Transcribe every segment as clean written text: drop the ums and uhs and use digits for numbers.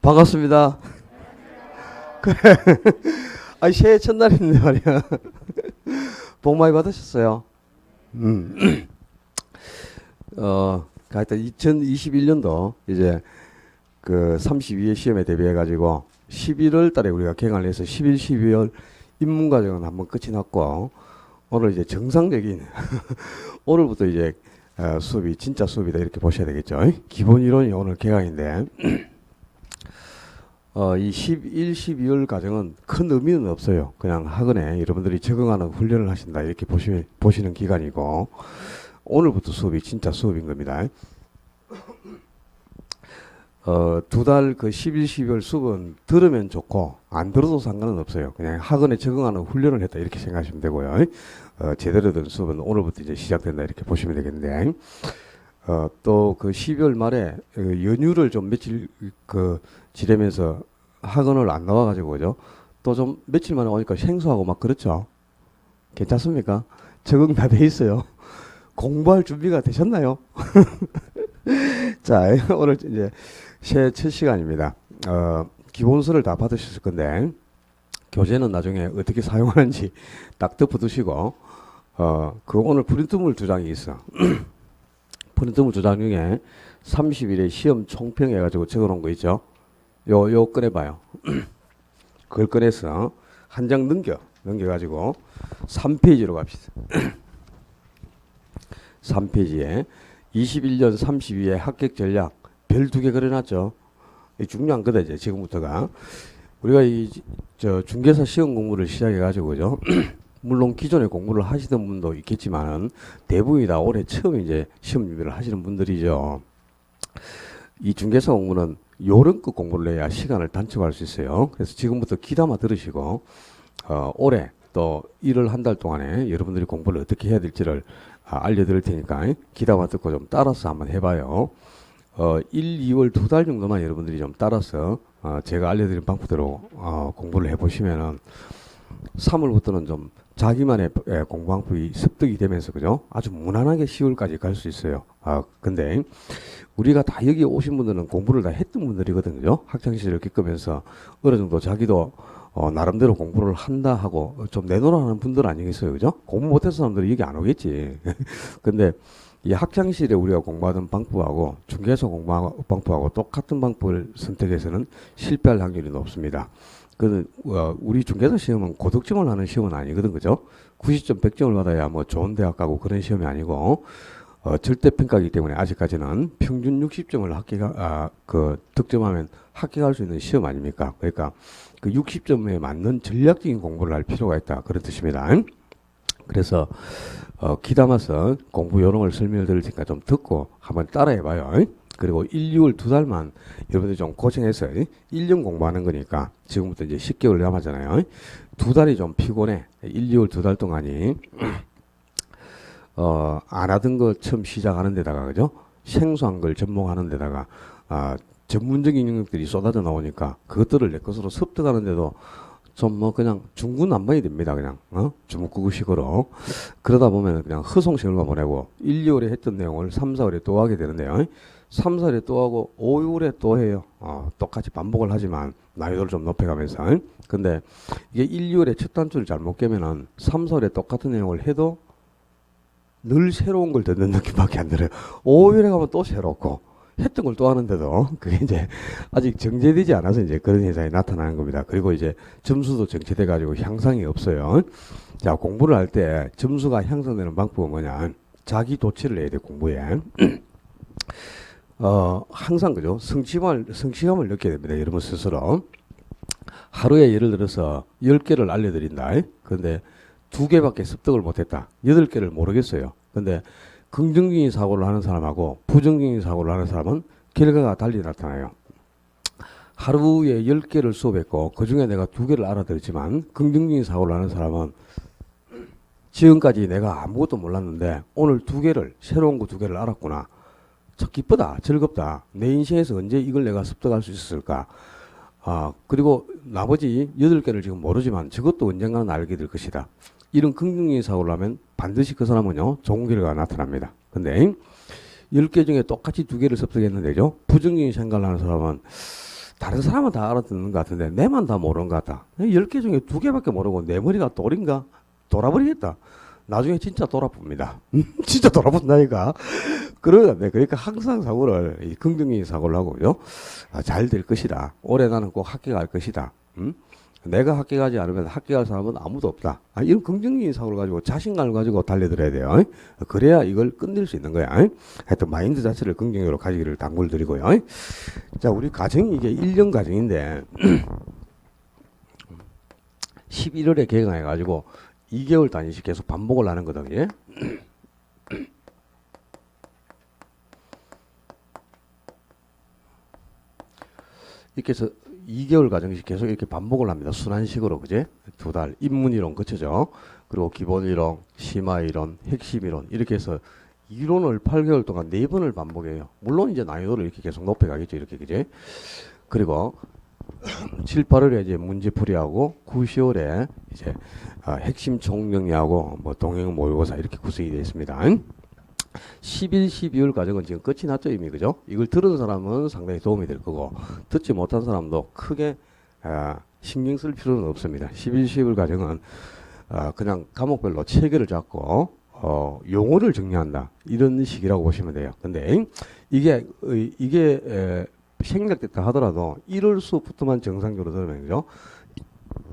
반갑습니다. 그래. 아, 새해 첫날인데 말이야. 복 많이 받으셨어요. 하여튼 2021년도 이제 그 32회 시험에 대비해가지고 11월 달에 우리가 개강을 해서 11, 12월 입문과정은 한번 끝이 났고, 오늘 이제 정상적인, 오늘부터 이제 수업이 진짜 수업이다 이렇게 보셔야 되겠죠. 기본 이론이 오늘 개강인데, 이 11, 12월 과정은 큰 의미는 없어요. 그냥 학원에 여러분들이 적응하는 훈련을 하신다 이렇게 보시는 기간이고, 오늘부터 수업이 진짜 수업인 겁니다. 두 달 그 11, 12월 수업은 들으면 좋고 안 들어도 상관은 없어요. 그냥 학원에 적응하는 훈련을 했다 이렇게 생각하시면 되고요. 제대로 된 수업은 오늘부터 이제 시작된다 이렇게 보시면 되겠는데, 또 그 12월 말에 연휴를 좀 며칠 지내면서 학원을 안 나와가지고 그죠? 또 좀 며칠 만에 오니까 생소하고 막 그렇죠? 괜찮습니까? 적응 다 돼 있어요. 공부할 준비가 되셨나요? 자, 오늘 이제 새해 첫 시간입니다. 기본서를 다 받으셨을 건데, 교재는 나중에 어떻게 사용하는지 딱 덮어두시고, 오늘 프린트물 2장이 있어. 프린트물 2장 중에 30일에 시험 총평 해가지고 적어 놓은 거 있죠? 요 꺼내봐요. 그걸 꺼내서 한 장 넘겨가지고 3페이지로 갑시다. 3페이지에 21년 32회 합격 전략 별 2개 그려놨죠. 중요한 거다 이제 지금부터가. 우리가 중개사 시험 공부를 시작해가지고 그죠. 물론 기존에 공부를 하시던 분도 있겠지만은 대부분이 다 올해 처음 이제 시험 준비를 하시는 분들이죠. 이 중개사 공부는 요령껏 공부를 해야 시간을 단축할 수 있어요. 그래서 지금부터 귀담아 들으시고, 올해 또 1월 한 달 동안에 여러분들이 공부를 어떻게 해야 될지를 알려드릴 테니까 귀담아 듣고 좀 따라서 한번 해봐요. 1, 2월 2달 정도만 여러분들이 좀 따라서 제가 알려드린 방법대로 공부를 해보시면은 3월부터는 좀 자기만의 공부 방법이 습득이 되면서 그죠? 아주 무난하게 10월까지 갈 수 있어요. 근데 우리가 다 여기 오신 분들은 공부를 다 했던 분들이거든, 그죠? 학창시절을 겪으면서 어느 정도 자기도 나름대로 공부를 한다 하고 좀 내놓으라 하는 분들 아니겠어요, 그죠? 공부 못해서 사람들이 여기 안 오겠지. 근데 이 학창시절에 우리가 공부하던 방법하고 중개사 공부 방법하고 똑같은 방법을 선택해서는 실패할 확률이 높습니다. 우리 중개사 시험은 고득점을 하는 시험은 아니거든, 그죠? 90점, 100점을 받아야 뭐 좋은 대학 가고 그런 시험이 아니고, 절대평가이기 때문에 아직까지는 평균 60점을 득점하면 합격할 수 있는 시험 아닙니까? 그러니까 그 60점에 맞는 전략적인 공부를 할 필요가 있다. 그런 뜻입니다. 그래서, 귀담아서 공부 요령을 설명을 드릴 테니까 좀 듣고 한번 따라해봐요. 그리고 1, 2월 2달만 여러분들 좀 고생해서 1년 공부하는 거니까 지금부터 이제 10개월 남았잖아요. 2달이 좀 피곤해. 1, 2월 2달 동안이 안 하던 거 처음 시작하는 데다가 그죠? 생소한 걸 접목하는 데다가 전문적인 영역들이 쏟아져 나오니까 그것들을 내 것으로 습득하는데도 좀 뭐 그냥 중구난방이 됩니다. 그냥 주먹구구식으로. 그러다 보면 그냥 허송세월만 보내고 1, 2월에 했던 내용을 3, 4월에 또 하게 되는데요. 3, 4월에 또 하고 5, 6월에 또 해요. 똑같이 반복을 하지만 난이도를 좀 높여가면서. 근데 이게 1, 2월에 첫 단추를 잘못 깨면은 3, 4월에 똑같은 내용을 해도 늘 새로운 걸 듣는 느낌밖에 안 들어요. 5, 6월에 가면 또 새롭고 했던 걸 또 하는데도 그게 이제 아직 정제되지 않아서 이제 그런 현상이 나타나는 겁니다. 그리고 이제 점수도 정체돼 가지고 향상이 없어요. 자, 공부를 할 때 점수가 향상되는 방법은 뭐냐? 자기 도취를 해야 돼, 공부에. 항상 그죠? 성취감을 느껴야 됩니다. 여러분 스스로. 하루에 예를 들어서 10개를 알려드린다. 그런데 2개밖에 습득을 못했다. 8개를 모르겠어요. 근데 긍정적인 사고를 하는 사람하고 부정적인 사고를 하는 사람은 결과가 달리 나타나요. 하루에 10개를 수업했고 그 중에 내가 2개를 알아들었지만 긍정적인 사고를 하는 사람은 지금까지 내가 아무것도 몰랐는데 오늘 2개를 새로운 거 2개를 알았구나. 참 기쁘다. 즐겁다. 내 인생에서 언제 이걸 내가 습득할 수 있었을까. 그리고 나머지 8개를 지금 모르지만 저것도 언젠가는 알게 될 것이다. 이런 긍정적인 사고를 하면 반드시 그 사람은요, 좋은 결과가 나타납니다. 근데 10개 중에 똑같이 2개를 습득했는데죠. 부정적인 생각을 하는 사람은 다른 사람은 다 알아듣는 것 같은데 내만 다 모르는 것 같다. 10개 중에 2개밖에 모르고 내 머리가 돌인가? 돌아버리겠다. 나중에 진짜 돌아봅니다. 진짜 돌아본다니까. 그러니까 항상 사고를 긍정적인 사고를 하고 잘 될 것이다. 올해 나는 꼭 합격할 것이다. 내가 합격하지 않으면 합격할 사람은 아무도 없다. 이런 긍정적인 사고를 가지고 자신감을 가지고 달려들어야 돼요. 그래야 이걸 끝낼 수 있는 거야. 하여튼 마인드 자체를 긍정적으로 가지기를 당부를 드리고요. 자, 우리 가정이 이게 1년 가정인데 11월에 개강해가지고 2개월 단위씩 계속 반복을 하는 거거든요. 이렇게 해서 2개월 과정씩 계속 이렇게 반복을 합니다. 순환식으로, 그제? 2달. 입문이론 거쳐죠. 그리고 기본이론, 심화이론, 핵심이론. 이렇게 해서 이론을 8개월 동안 4번을 반복해요. 물론 이제 난이도를 이렇게 계속 높여가겠죠. 이렇게, 그제? 그리고 7, 8월에 이제 문제풀이하고 9, 10월에 이제 핵심 총정리하고 뭐 동행 모의고사 이렇게 구성이 되어 있습니다. 11, 12월 과정은 지금 끝이 났죠, 이미. 그죠? 이걸 들은 사람은 상당히 도움이 될 거고, 듣지 못한 사람도 크게, 신경 쓸 필요는 없습니다. 11, 12월 과정은, 그냥 과목별로 체계를 잡고, 용어를 정리한다. 이런 식이라고 보시면 돼요. 근데, 이게 생략됐다 하더라도 1월 수업부터만 정상적으로 들으면, 그죠?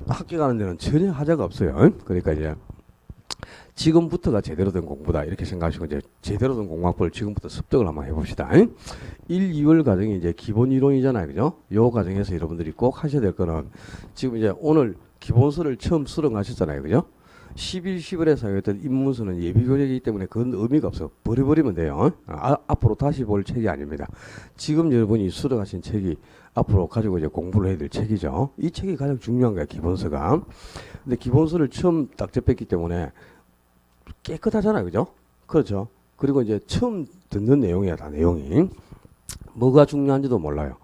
학교 가는 데는 전혀 하자가 없어요. 그러니까 이제, 지금부터가 제대로 된 공부다 이렇게 생각하시고 이제 제대로 된 공부학부를 지금부터 습득을 한번 해봅시다. 1, 2월 과정이 이제 기본 이론이잖아요, 그죠? 요 과정에서 여러분들이 꼭 하셔야 될 거는 지금 이제 오늘 기본서를 처음 수령하셨잖아요, 그죠? 11, 10월에 사용했던 입문서는 예비교재이기 때문에 그건 의미가 없어. 버려버리면 돼요. 앞으로 다시 볼 책이 아닙니다. 지금 여러분이 수령하신 책이 앞으로 가지고 이제 공부를 해야 될 책이죠. 이 책이 가장 중요한 거야, 기본서가. 근데 기본서를 처음 딱 접했기 때문에 깨끗하잖아요, 그죠? 그렇죠. 그리고 이제 처음 듣는 내용이야, 다 내용이. 뭐가 중요한지도 몰라요.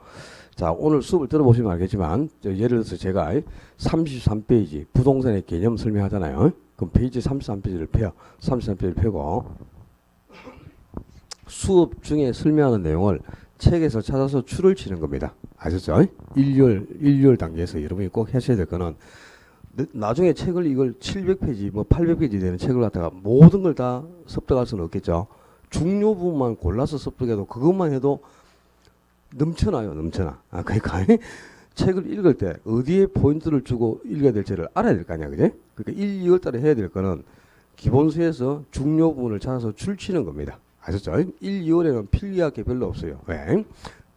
자, 오늘 수업을 들어보시면 알겠지만, 예를 들어서 제가 33페이지 부동산의 개념 설명하잖아요. 그럼 페이지 33페이지를 펴요. 33페이지를 펴고, 수업 중에 설명하는 내용을 책에서 찾아서 줄을 치는 겁니다. 아셨죠? 1월 단계에서 여러분이 꼭 하셔야 될 거는, 나중에 책을 이걸 700페이지, 뭐 800페이지 되는 책을 갖다가 모든 걸 다 습득할 수는 없겠죠. 중요 부분만 골라서 습득해도 그것만 해도 넘쳐나요, 넘쳐나. 그러니까 책을 읽을 때 어디에 포인트를 주고 읽어야 될지를 알아야 될 거 아니야, 그지? 그러니까 1, 2월 달에 해야 될 거는 기본서에서 중요 부분을 찾아서 줄치는 겁니다. 아셨죠? 1, 2월에는 필기할 게 별로 없어요. 왜?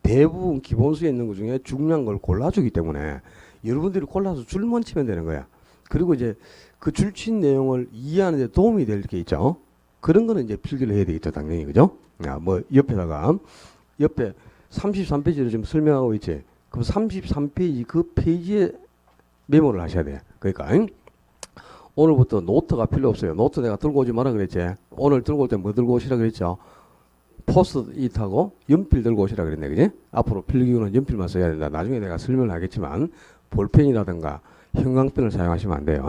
대부분 기본서에 있는 것 중에 중요한 걸 골라주기 때문에 여러분들이 골라서 줄만 치면 되는 거야. 그리고 이제 그 줄친 내용을 이해하는 데 도움이 될 게 있죠. 그런 거는 이제 필기를 해야 되겠죠, 당연히. 그죠? 뭐 옆에다가 옆에 33페이지를 지금 설명하고 있지. 그럼 33페이지 그 페이지에 메모를 하셔야 돼. 그러니까 오늘부터 노트가 필요 없어요. 노트 내가 들고 오지 마라 그랬지. 오늘 들고 올 때 뭐 들고 오시라 그랬죠. 포스트잇하고 연필 들고 오시라 그랬네, 그지? 앞으로 필기구는 연필만 써야 된다. 나중에 내가 설명을 하겠지만 볼펜이라든가 형광펜을 사용하시면 안 돼요.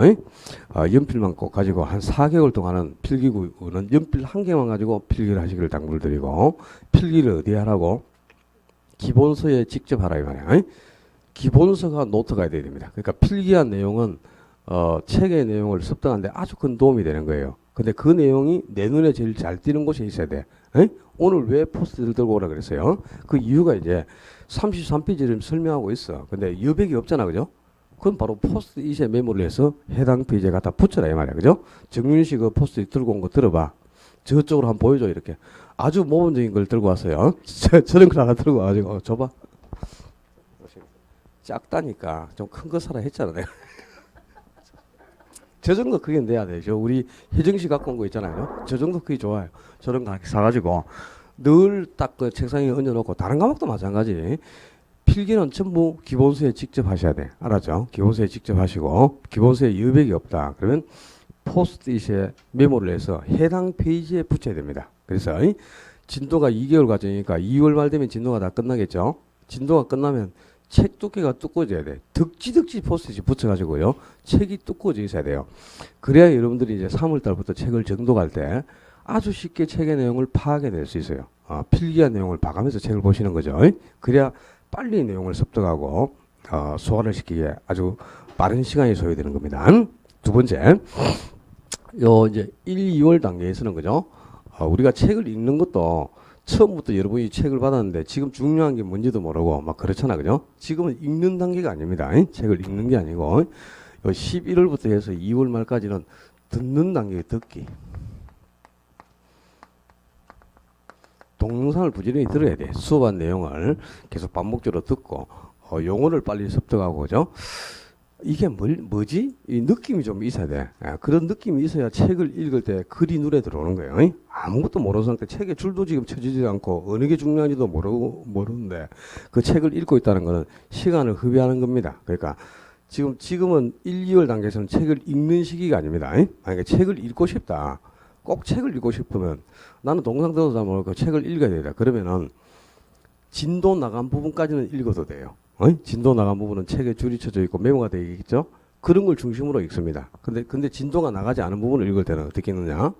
연필만 꼭 가지고 한 4개월 동안은 필기구는 연필 한 개만 가지고 필기를 하시기를 당부를 드리고, 필기를 어디에 하라고? 기본서에 직접 하라 이 말이야. 기본서가 노트가 돼야 됩니다. 그러니까 필기한 내용은 책의 내용을 습득하는데 아주 큰 도움이 되는 거예요. 근데 그 내용이 내 눈에 제일 잘 띄는 곳에 있어야 돼. 오늘 왜 포스트를 들고 오라 그랬어요? 그 이유가 이제 33페이지를 설명하고 있어. 근데 여백이 없잖아, 그죠? 그건 바로 포스트잇에 메모를 해서 해당 페이지에 갖다 붙여라 이 말이야, 그죠? 정윤씨 그 포스트잇 들고 온 거 들어봐. 저쪽으로 한번 보여줘, 이렇게. 아주 모범적인 걸 들고 왔어요. 저런 걸 하나 들고 와가지고 줘봐. 작다니까 좀 큰 거 사라 했잖아, 내가. 저 정도 크기는 돼야 되죠. 우리 혜정씨 갖고 온 거 있잖아요. 저 정도 크기 좋아요. 저런 거 사가지고 늘 딱 그 책상에 얹어놓고, 다른 과목도 마찬가지. 필기는 전부 기본서에 직접 하셔야 돼. 알았죠? 기본서에 직접 하시고, 기본서에 여백이 없다. 그러면 포스트잇에 메모를 해서 해당 페이지에 붙여야 됩니다. 그래서 진도가 2개월 과정이니까 2월 말 되면 진도가 다 끝나겠죠? 진도가 끝나면 책 두께가 두꺼워져야 돼. 덕지덕지 포스트잇이 붙여가지고요. 책이 두꺼워져 있어야 돼요. 그래야 여러분들이 이제 3월 달부터 책을 정독할 때 아주 쉽게 책의 내용을 파악해낼 수 있어요. 필기한 내용을 봐가면서 책을 보시는 거죠. 그래야 빨리 내용을 습득하고 소화를 시키기에 아주 빠른 시간이 소요되는 겁니다. 두 번째, 요 이제 1, 2월 단계에서는 그죠? 우리가 책을 읽는 것도 처음부터 여러분이 책을 받았는데 지금 중요한 게 뭔지도 모르고 막 그렇잖아, 그죠? 지금은 읽는 단계가 아닙니다. 책을 읽는 게 아니고 요 11월부터 해서 2월 말까지는 듣는 단계의 듣기. 동영상을 부지런히 들어야 돼. 수업한 내용을 계속 반복적으로 듣고 용어를 빨리 습득하고 그죠? 이게 뭐지? 이 느낌이 좀 있어야 돼. 그런 느낌이 있어야 책을 읽을 때 글이 눈에 들어오는 거예요. 아무것도 모르는 상태, 책의 줄도 지금 쳐지지 않고 어느 게 중요한지도 모르는데 그 책을 읽고 있다는 것은 시간을 허비하는 겁니다. 그러니까 지금은 1, 2월 단계에서는 책을 읽는 시기가 아닙니다. 그러니까 책을 읽고 싶다. 꼭 책을 읽고 싶으면 나는 동영상 들어도 잘 모르고 책을 읽어야 되다. 그러면은 진도 나간 부분까지는 읽어도 돼요. 진도 나간 부분은 책에 줄이 쳐져 있고 메모가 되어 있겠죠? 그런 걸 중심으로 읽습니다. 근데 진도가 나가지 않은 부분을 읽을 때는 어떻게 읽느냐?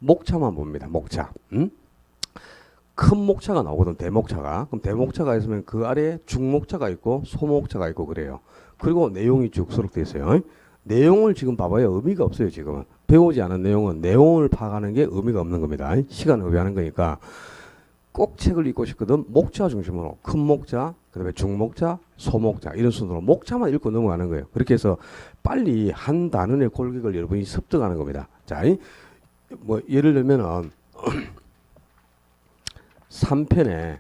목차만 봅니다. 목차. 큰 목차가 나오거든, 대목차가. 그럼 대목차가 있으면 그 아래에 중목차가 있고 소목차가 있고 그래요. 그리고 내용이 쭉 수록되어 있어요. 내용을 지금 봐봐야 의미가 없어요, 지금은. 배우지 않은 내용은 내용을 파악하는 게 의미가 없는 겁니다. 시간을 허비하는 거니까. 꼭 책을 읽고 싶거든 목차 중심으로 큰 목차, 그 다음에 중목차, 소목차 이런 순으로 목차만 읽고 넘어가는 거예요. 그렇게 해서 빨리 한 단원의 골격을 여러분이 습득하는 겁니다. 자, 뭐 예를 들면은 3편에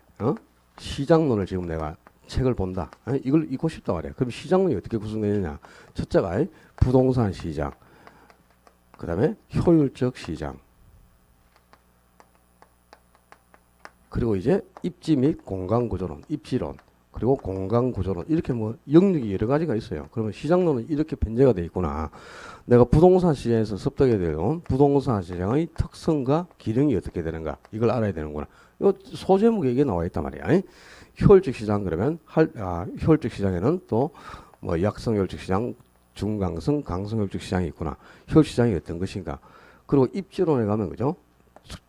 시장론을 지금 내가 책을 본다. 이걸 읽고 싶단 말이야. 그럼 시장론이 어떻게 구성되느냐? 첫째가 부동산 시장, 그 다음에 효율적 시장, 그리고 이제 입지 및 공간구조론, 입지론, 그리고 공간구조론 이렇게 뭐 영역이 여러 가지가 있어요. 그러면 시장론은 이렇게 변제가 돼 있구나. 내가 부동산 시장에서 습득해야 되는 부동산 시장의 특성과 기능이 어떻게 되는가 이걸 알아야 되는구나. 이 소제목에 이게 나와 있단 말이야. 효율적 시장 그러면 효율적 시장에는 또 뭐 약성 효율적 시장, 중강성, 강성 효율적 시장이 있구나. 효율 시장이 어떤 것인가. 그리고 입지론에 가면 그죠?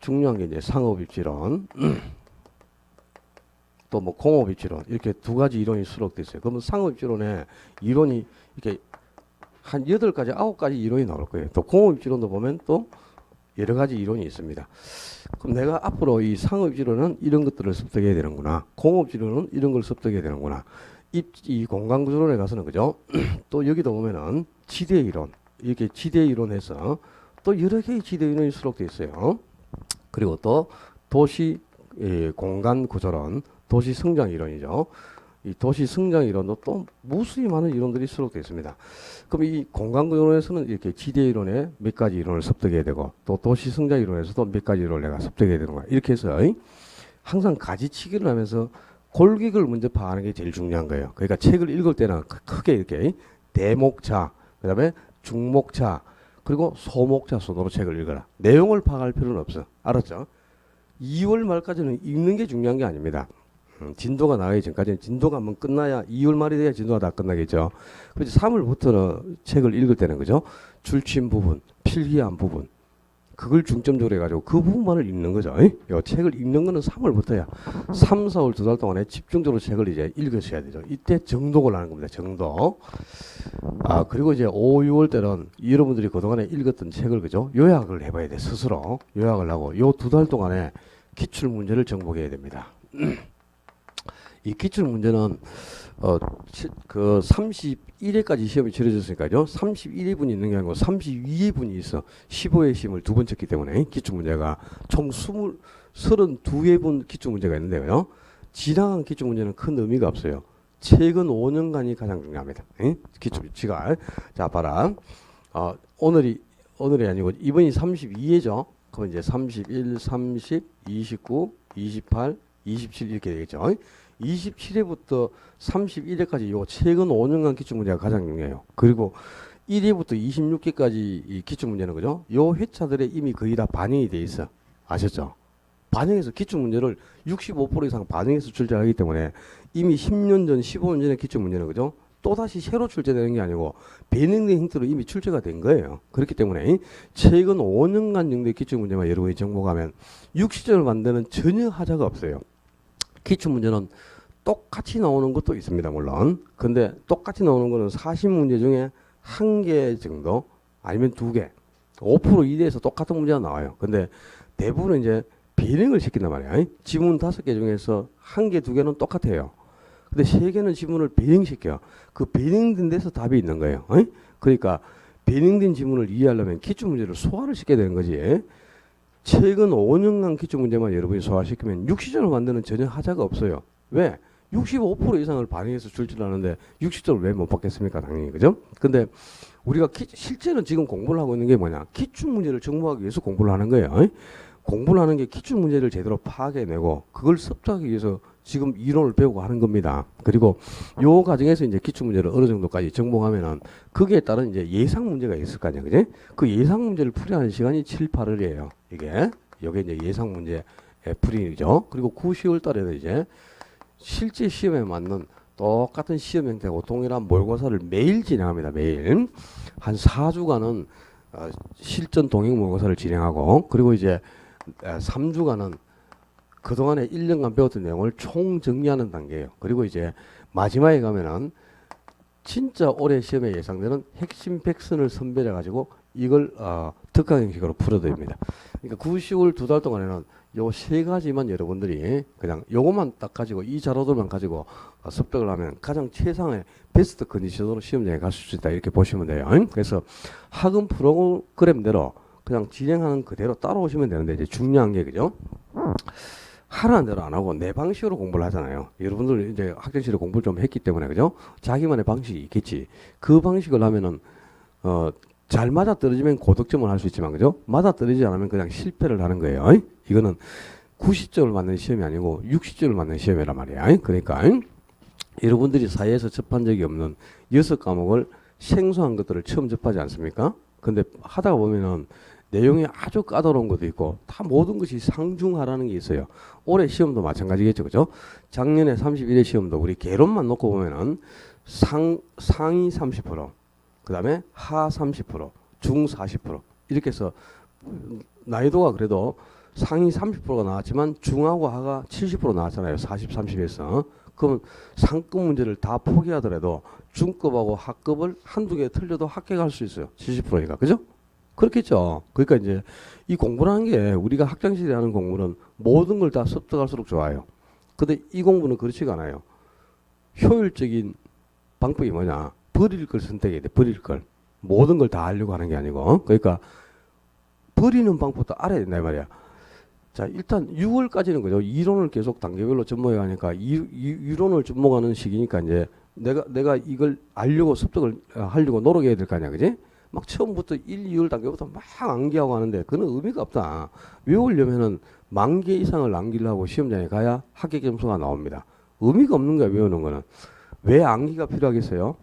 중요한 게 이제 상업 입지론, 또 뭐 공업 입지론 이렇게 두 가지 이론이 수록되어 있어요. 그러면 상업 입지론에 이론이 이렇게 한 8가지, 9가지 이론이 나올 거예요. 또 공업 입지론도 보면 또 여러 가지 이론이 있습니다. 그럼 내가 앞으로 이 상업 입지론은 이런 것들을 습득해야 되는구나. 공업 입지론은 이런 걸 습득해야 되는구나. 이 공간 구조론에 가서는 그죠? 또 여기도 보면은 지대 이론, 이렇게 지대 이론에서 또 여러 개의 지대 이론이 수록되어 있어요. 그리고 또 도시 공간 구조론, 도시 성장 이론이죠. 이 도시 성장 이론도 또 무수히 많은 이론들이 수록되어 있습니다. 그럼 이 공간 구조론에서는 이렇게 지대 이론에 몇 가지 이론을 습득해야 되고 또 도시 성장 이론에서도 몇 가지 이론을 내가 습득해야 되는 거야. 이렇게 해서 항상 가지치기를 하면서 골격을 먼저 파악하는 게 제일 중요한 거예요. 그러니까 책을 읽을 때는 크게 이렇게 대목차, 그 다음에 중목차, 그리고 소목차 순으로 책을 읽어라. 내용을 파악할 필요는 없어. 알았죠? 2월 말까지는 읽는 게 중요한 게 아닙니다. 진도가 나가기 전까지는 진도가 한번 끝나야 2월 말이 돼야 진도가 다 끝나겠죠. 그래서 3월부터는 책을 읽을 때는 그죠? 줄침 부분, 필기한 부분, 그걸 중점적으로 해가지고 그 부분만을 읽는 거죠. 요 책을 읽는 거는 3월부터야. 3, 4월 2달 동안에 집중적으로 책을 이제 읽으셔야 되죠. 이때 정독을 하는 겁니다. 정독. 그리고 이제 5, 6월 때는 여러분들이 그동안에 읽었던 책을 그죠? 요약을 해봐야 돼. 스스로 요약을 하고 요 2달 동안에 기출 문제를 정복해야 됩니다. 이 기출 문제는 그 31회까지 시험이 치러졌으니까요. 31회분이 있는 게 아니고 32회분이 있어. 15회 시험을 두 번 쳤기 때문에 기출 문제가 총 32회분 기출 문제가 있는데요. 지나간 기출 문제는 큰 의미가 없어요. 최근 5년간이 가장 중요합니다. 기출 지가. 자, 봐라. 오늘이 아니고 이번이 32회죠. 그럼 이제 31, 30, 29, 28, 27 이렇게 되겠죠. 27회부터 31회까지 요 최근 5년간 기출 문제가 가장 중요해요. 그리고 1회부터 26회까지 이 기출 문제는 그죠? 요 회차들에 이미 거의 다 반영이 돼 있어. 아셨죠? 반영해서 기출 문제를 65% 이상 반영해서 출제하기 때문에 이미 10년 전, 15년 전의 기출 문제는 그죠? 또다시 새로 출제되는 게 아니고 배능된 힌트로 이미 출제가 된 거예요. 그렇기 때문에 최근 5년간 정도의 기출 문제만 여러분이 정복하면 60점을 만드는 전혀 하자가 없어요. 기출 문제는 똑같이 나오는 것도 있습니다, 물론. 근데 똑같이 나오는 거는 40문제 중에 한 개 정도 아니면 두 개, 5% 이내에서 똑같은 문제가 나와요. 근데 대부분은 이제 변형을 시킨단 말이야. 지문 5개 중에서 한 개, 두 개는 똑같아요. 근데 세 개는 지문을 변형시켜. 그 변형된 데서 답이 있는 거예요. 그러니까 변형된 지문을 이해하려면 기출문제를 소화를 시켜야 되는 거지. 최근 5년간 기출문제만 여러분이 소화시키면 육시적으로 만드는 전혀 하자가 없어요. 왜? 65% 이상을 반영해서 줄 줄 아는데 60점을 왜 못 받겠습니까? 당연히. 그죠? 근데 우리가 실제로 지금 공부를 하고 있는 게 뭐냐? 기출문제를 정복하기 위해서 공부를 하는 거예요. 공부를 하는 게 기출문제를 제대로 파악해내고 그걸 습득하기 위해서 지금 이론을 배우고 하는 겁니다. 그리고 요 과정에서 이제 기출문제를 어느 정도까지 정복하면은 거기에 따른 이제 예상 문제가 있을 거 아니야. 그지? 그 예상 문제를 풀이하는 시간이 7, 8월이에요. 이게 이제 예상 문제 풀이죠. 그리고 9, 10월 달에는 이제 실제 시험에 맞는 똑같은 시험 형태고 동일한 모의고사를 매일 진행합니다. 매일. 한 4주간은 실전 동행 모의고사를 진행하고 그리고 이제 3주간은 그동안에 1년간 배웠던 내용을 총 정리하는 단계예요. 그리고 이제 마지막에 가면은 진짜 올해 시험에 예상되는 핵심 백선을 선별해 가지고 이걸 특강 형식으로 풀어드립니다. 그러니까 9, 10월 2달 동안에는 요 세 가지만 여러분들이 그냥 요것만 딱 가지고 이 자료들만 가지고 습득을 하면 가장 최상의 베스트 컨디션으로 시험장에 가실 수 있다 이렇게 보시면 돼요. 그래서 학원 프로그램대로 그냥 진행하는 그대로 따라오시면 되는데 이제 중요한 게 그죠? 하라는 대로 안 하고 내 방식으로 공부를 하잖아요. 여러분들 이제 학창시절에 공부를 좀 했기 때문에 그죠? 자기만의 방식이 있겠지. 그 방식을 하면은 잘 맞아 떨어지면 고득점을 할 수 있지만 그죠? 맞아 떨어지지 않으면 그냥 실패를 하는 거예요. 이거는 90점을 맞는 시험이 아니고 60점을 맞는 시험이란 말이야. 그러니까 여러분들이 사회에서 접한 적이 없는 6과목을 생소한 것들을 처음 접하지 않습니까? 근데 하다가 보면은 내용이 아주 까다로운 것도 있고 다 모든 것이 상중하라는 게 있어요. 올해 시험도 마찬가지겠죠. 그죠? 작년에 31회 시험도 우리 개론만 놓고 보면은 상위 30%, 그 다음에 하 30%, 중 40% 이렇게 해서 난이도가 그래도 상위 30%가 나왔지만 중하고 하가 70% 나왔잖아요. 40, 30에서. 그럼 상급 문제를 다 포기하더라도 중급하고 하급을 한두 개 틀려도 합격할 수 있어요. 70%니까. 그죠? 그렇겠죠. 그러니까 이제 이 공부라는 게 우리가 학창시절에 하는 공부는 모든 걸 다 습득할수록 좋아요. 근데 이 공부는 그렇지가 않아요. 효율적인 방법이 뭐냐? 버릴 걸 선택해야 돼. 버릴 걸. 모든 걸 다 하려고 하는 게 아니고. 그러니까 버리는 방법도 알아야 된다 이 말이야. 자, 일단 6월까지는 그죠. 이론을 계속 단계별로 접목해 가니까 이론을 접목하는 시기니까 이제 내가 이걸 알려고 습득을 하려고 노력해야 될 거 아니야. 그지? 막 처음부터 1, 2월 단계부터 막 암기하고 하는데 그는 의미가 없다. 외우려면은 10,000개 이상을 암기하고 시험장에 가야 합격 점수가 나옵니다. 의미가 없는 거야, 외우는 거는. 왜 암기가 필요하겠어요?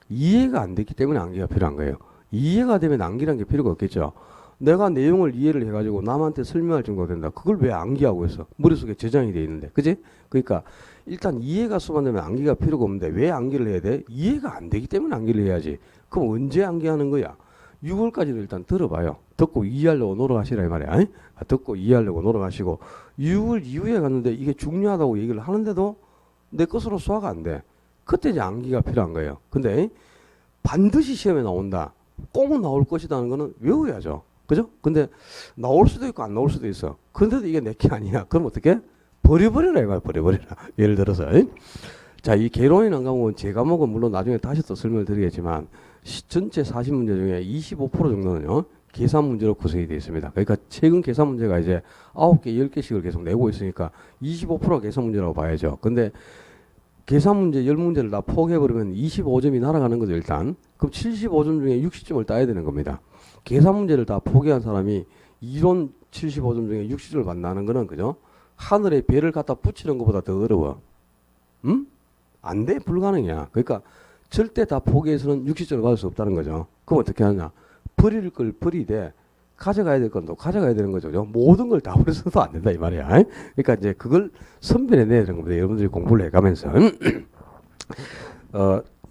이해가 안 됐기 때문에 암기가 필요한 거예요. 이해가 되면 암기란 게 필요가 없겠죠. 내가 내용을 이해를 해가지고 남한테 설명할 정도가 된다. 그걸 왜 암기하고 있어? 머릿속에 저장이 돼 있는데. 그지? 그러니까 일단 이해가 수반되면 암기가 필요가 없는데 왜 암기를 해야 돼? 이해가 안 되기 때문에 암기를 해야지. 그럼 언제 암기하는 거야? 6월까지는 일단 들어봐요. 듣고 이해하려고 노력하시라 이 말이야. 듣고 이해하려고 노력하시고 6월 이후에 갔는데 이게 중요하다고 얘기를 하는데도 내 것으로 소화가 안 돼. 그때 이제 암기가 필요한 거예요. 근데 반드시 시험에 나온다. 꼭 나올 것이라는 거는 외워야죠. 그죠? 근데 나올 수도 있고 안 나올 수도 있어. 그런데도 이게 내 게 아니야. 그럼 어떻게? 버려버려라 이거야. 버려버려라. 예를 들어서 자, 이 개론이라는 과목은 제 과목은 물론 나중에 다시 또 설명을 드리겠지만 전체 40문제 중에 25% 정도는요. 계산 문제로 구성이 되어 있습니다. 그러니까 최근 계산 문제가 이제 9개, 10개씩을 계속 내고 있으니까 25%가 계산 문제라고 봐야죠. 근데 계산 문제 10문제를 다 포기해버리면 25점이 날아가는 거죠, 일단. 그럼 75점 중에 60점을 따야 되는 겁니다. 계산 문제를 다 포기한 사람이 이론 75점 중에 60점을 받는다는 거는, 그죠? 하늘에 별을 갖다 붙이는 것보다 더 어려워. 안 돼, 불가능이야. 그러니까 절대 다 포기해서는 60점을 받을 수 없다는 거죠. 그럼 어떻게 하냐? 버릴 걸 버리되 가져가야 될 건 또 가져가야 되는 거죠. 모든 걸 다 버려서도 안 된다 이 말이야. 그러니까 이제 그걸 선별해내야 되는 겁니다. 여러분들이 공부를 해가면서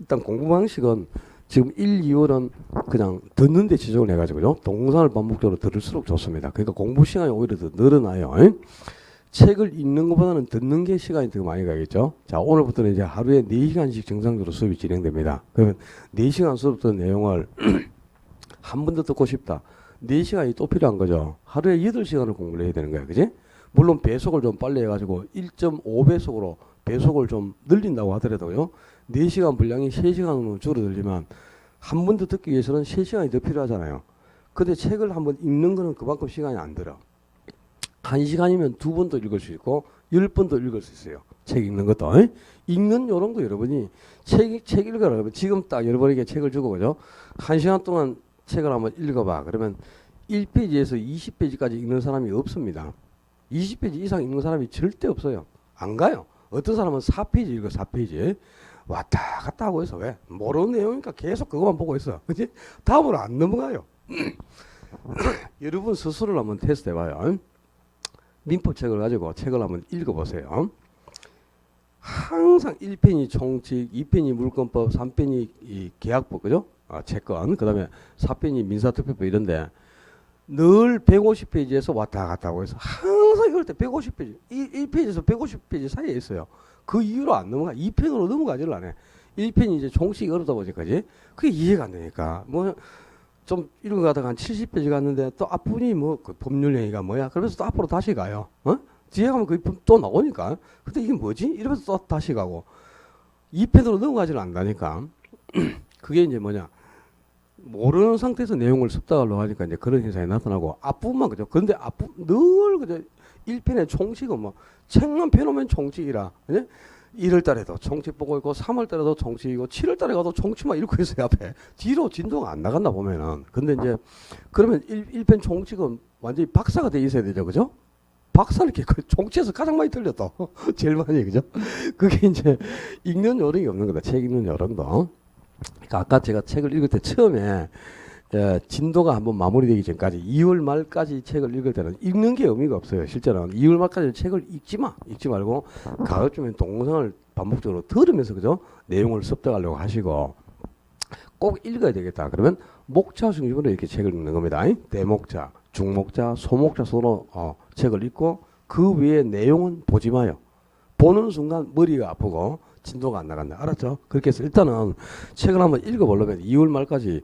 일단 공부 방식은 지금 1, 2월은 그냥 듣는 데 지정을 해가지고요. 동사를 반복적으로 들을수록 좋습니다. 그러니까 공부 시간이 오히려 더 늘어나요. 책을 읽는 것보다는 듣는 게 시간이 더 많이 가겠죠. 자, 오늘부터는 이제 하루에 4시간씩 정상적으로 수업이 진행됩니다. 그러면 4시간 수업 듣는 내용을 한 번 더 듣고 싶다. 4시간이 또 필요한 거죠. 하루에 8시간을 공부를 해야 되는 거야. 그지? 물론 배속을 좀 빨리 해가지고 1.5배속으로 배속을 좀 늘린다고 하더라도요. 4시간 분량이 3시간으로 줄어들지만 한 번 더 듣기 위해서는 3시간이 더 필요하잖아요. 근데 책을 한번 읽는 거는 그만큼 시간이 안 들어. 1시간이면 2번도 읽을 수 있고 10번도 읽을 수 있어요. 책 읽는 것도. 읽는 요런 거 여러분이 책 읽어라. 그러면 지금 딱 여러분에게 책을 주고 그죠? 1시간 동안 책을 한번 읽어봐. 그러면 1페이지에서 20페이지까지 읽는 사람이 없습니다. 20페이지 이상 읽는 사람이 절대 없어요. 안 가요. 어떤 사람은 4페이지 읽어 4페이지. 왔다 갔다 하고 있어. 왜? 모르는 내용이니까 계속 그것만 보고 있어. 그치? 다음으로 안 넘어가요. 여러분 스스로를 한번 테스트 해봐요. 민법책을 가지고 책을 한번 읽어보세요. 항상 1편이 총칙, 2편이 물권법, 3편이 이 계약법, 그죠? 채권, 그 다음에 4편이 민사투표법 이런데 늘 150페이지에서 왔다 갔다 하고 있어. 항상 이럴 때 150페이지, 1페이지에서 150페이지 사이에 있어요. 그 이유로 안 넘어가. 2편으로 넘어가지를 않아. 1편이 이제 총칙이 어렵다 보니까, 그게 이해가 안 되니까. 뭐, 좀 읽어가다가 한 70페이지 갔는데 또 앞부분이 뭐 그 법률 행위가 뭐야? 그러면서 또 앞으로 다시 가요. 뒤에 가면 그게 또 나오니까. 근데 이게 뭐지? 이러면서 또 다시 가고. 2편으로 넘어가지를 않다니까. 그게 이제 뭐냐? 모르는 상태에서 내용을 습득하려고 하니까 이제 그런 현상이 나타나고 앞부분만 그죠? 그런데 앞부분 늘 그죠? 1편의 총칙은 뭐 책만 펴놓으면 총칙이라. 그죠? 1월 달에도 총칙 보고 있고 3월 달에도 총칙이고 7월 달에 가도 총칙만 읽고 있어요. 앞에 뒤로 진도가 안 나간다 보면은. 근데 이제 그러면 1편 총칙은 완전히 박사가 돼 있어야 되죠. 그죠? 박사는 이렇게 총칙에서 가장 많이 틀렸다. 제일 많이. 그죠? 그게 이제 읽는 요령이 없는 거다. 책 읽는 요령도. 그러니까 아까 제가 책을 읽을 때 처음에 진도가 한번 마무리되기 전까지 2월 말까지 책을 읽을 때는 읽는 게 의미가 없어요. 실제로는 2월 말까지 책을 읽지 말고 가을쯤엔 동영상을 반복적으로 들으면서 그죠? 내용을 습득하려고 하시고 꼭 읽어야 되겠다. 그러면 목차 중심으로 이렇게 책을 읽는 겁니다. 대목자, 중목자, 소목자 순으로 책을 읽고 그 외에 내용은 보지 마요. 보는 순간 머리가 아프고 진도가 안 나간다. 알았죠? 그렇게 해서 일단은 책을 한번 읽어보려면 2월 말까지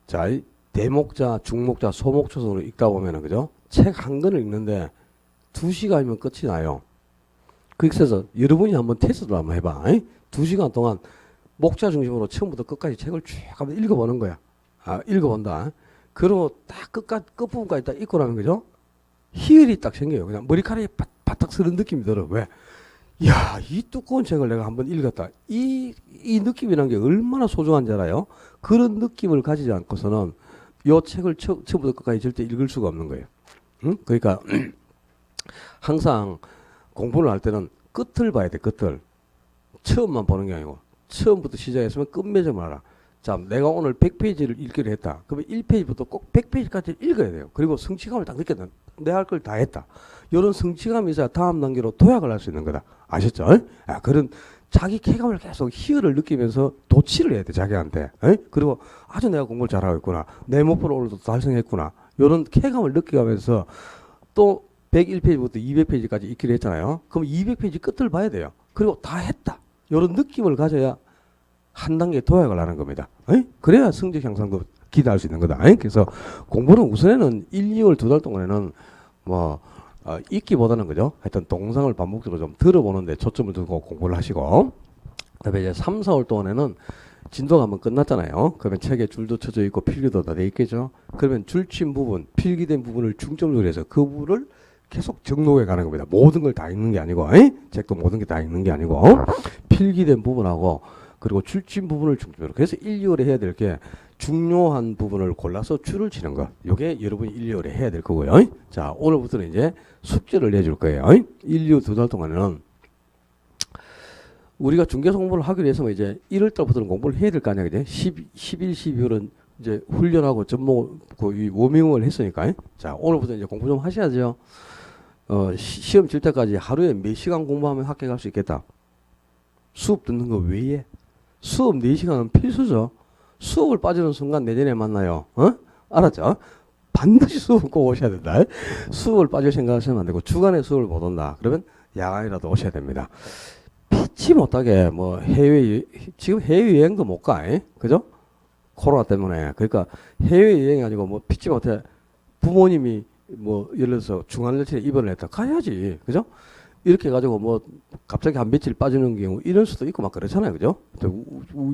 자, 대목자, 중목자, 소목자 순으로 읽다 보면은 그죠? 책 한 권을 읽는데 2시간이면 끝이 나요. 그래서 여러분이 한번 테스트를 한번 해봐. 2시간 동안 목자 중심으로 처음부터 끝까지 책을 쭉 한번 읽어보는 거야. 읽어본다. 그리고 딱 끝부분까지 딱 읽고 나면 그죠? 희열이 딱 생겨요. 그냥 머리카락이 바닥 서는 느낌이 들어. 왜? 야, 이 두꺼운 책을 내가 한번 읽었다. 이 느낌이라는 게 얼마나 소중한지 알아요? 그런 느낌을 가지지 않고서는 이 책을 처음부터 끝까지 절대 읽을 수가 없는 거예요. 응? 그러니까 항상 공부를 할 때는 끝을 봐야 돼. 끝을. 처음만 보는 게 아니고 처음부터 시작했으면 끝맺음을 알아. 자, 내가 오늘 100페이지를 읽기로 했다. 그러면 1페이지부터 꼭 100페이지까지 읽어야 돼요. 그리고 성취감을 딱 느꼈다. 내 할 걸 다 했다. 이런 성취감이 있어야 다음 단계로 도약을 할 수 있는 거다. 아셨죠? 그런 자기 쾌감을 계속 희열을 느끼면서 도취를 해야 돼. 자기한테. 그리고 아주 내가 공부를 잘하고 있구나. 내 목표를 오늘도 달성했구나. 이런 쾌감을 느끼면서 또 101페이지부터 200페이지까지 읽기로 했잖아요. 그럼 200페이지 끝을 봐야 돼요. 그리고 다 했다. 이런 느낌을 가져야 한 단계 도약을 하는 겁니다. 그래야 성적 향상도 기대할 수 있는 거다. 그래서 공부는 우선에는 1, 2월 2달 동안에는 뭐 읽기보다는 그죠? 하여튼 동상을 반복적으로 좀 들어보는데 초점을 두고 공부를 하시고 그다음에 이제 3, 4월 동안에는 진도가 한번 끝났잖아요. 그러면 책에 줄도 쳐져 있고 필기도 다 돼 있겠죠. 그러면 줄친 부분, 필기된 부분을 중점적으로 해서 그 부분을 계속 정독해 가는 겁니다. 모든 걸 다 읽는 게 아니고 책도 모든 게 다 읽는 게 아니고 필기된 부분하고 그리고 줄친 부분을 중점으로. 그래서 1, 2월에 해야 될 게 중요한 부분을 골라서 줄을 치는 거. 요게 여러분이 1, 2월에 해야 될 거고요. 자, 오늘부터는 이제 숙제를 내줄 거예요. 1, 2월 2달 동안에는 우리가 중개사 공부를 하기 위해서는 이제 1월 달부터는 공부를 해야 될 거 아니야. 그죠? 11, 12월은 이제 훈련하고 접목, 이 워밍업을 했으니까. 자, 오늘부터 이제 공부 좀 하셔야죠. 시험 칠 때까지 하루에 몇 시간 공부하면 합격할 수 있겠다. 수업 듣는 거 외에. 수업 4시간은 필수죠. 수업을 빠지는 순간 내년에 만나요. 알았죠? 반드시 수업을 꼭 오셔야 된다. 수업을 빠질 생각하시면 안 되고 주간에 수업을 못 온다. 그러면 야간이라도 오셔야 됩니다. 피치 못하게 뭐 지금 해외여행도 못 가. 그죠? 코로나 때문에. 그러니까 해외여행이 아니고 뭐 피치 못해 부모님이 뭐 예를 들어서 중환자실에 입원을 했다. 가야지. 그죠? 이렇게 해가지고 뭐 갑자기 한 며칠 빠지는 경우 이럴 수도 있고 막 그렇잖아요. 그죠?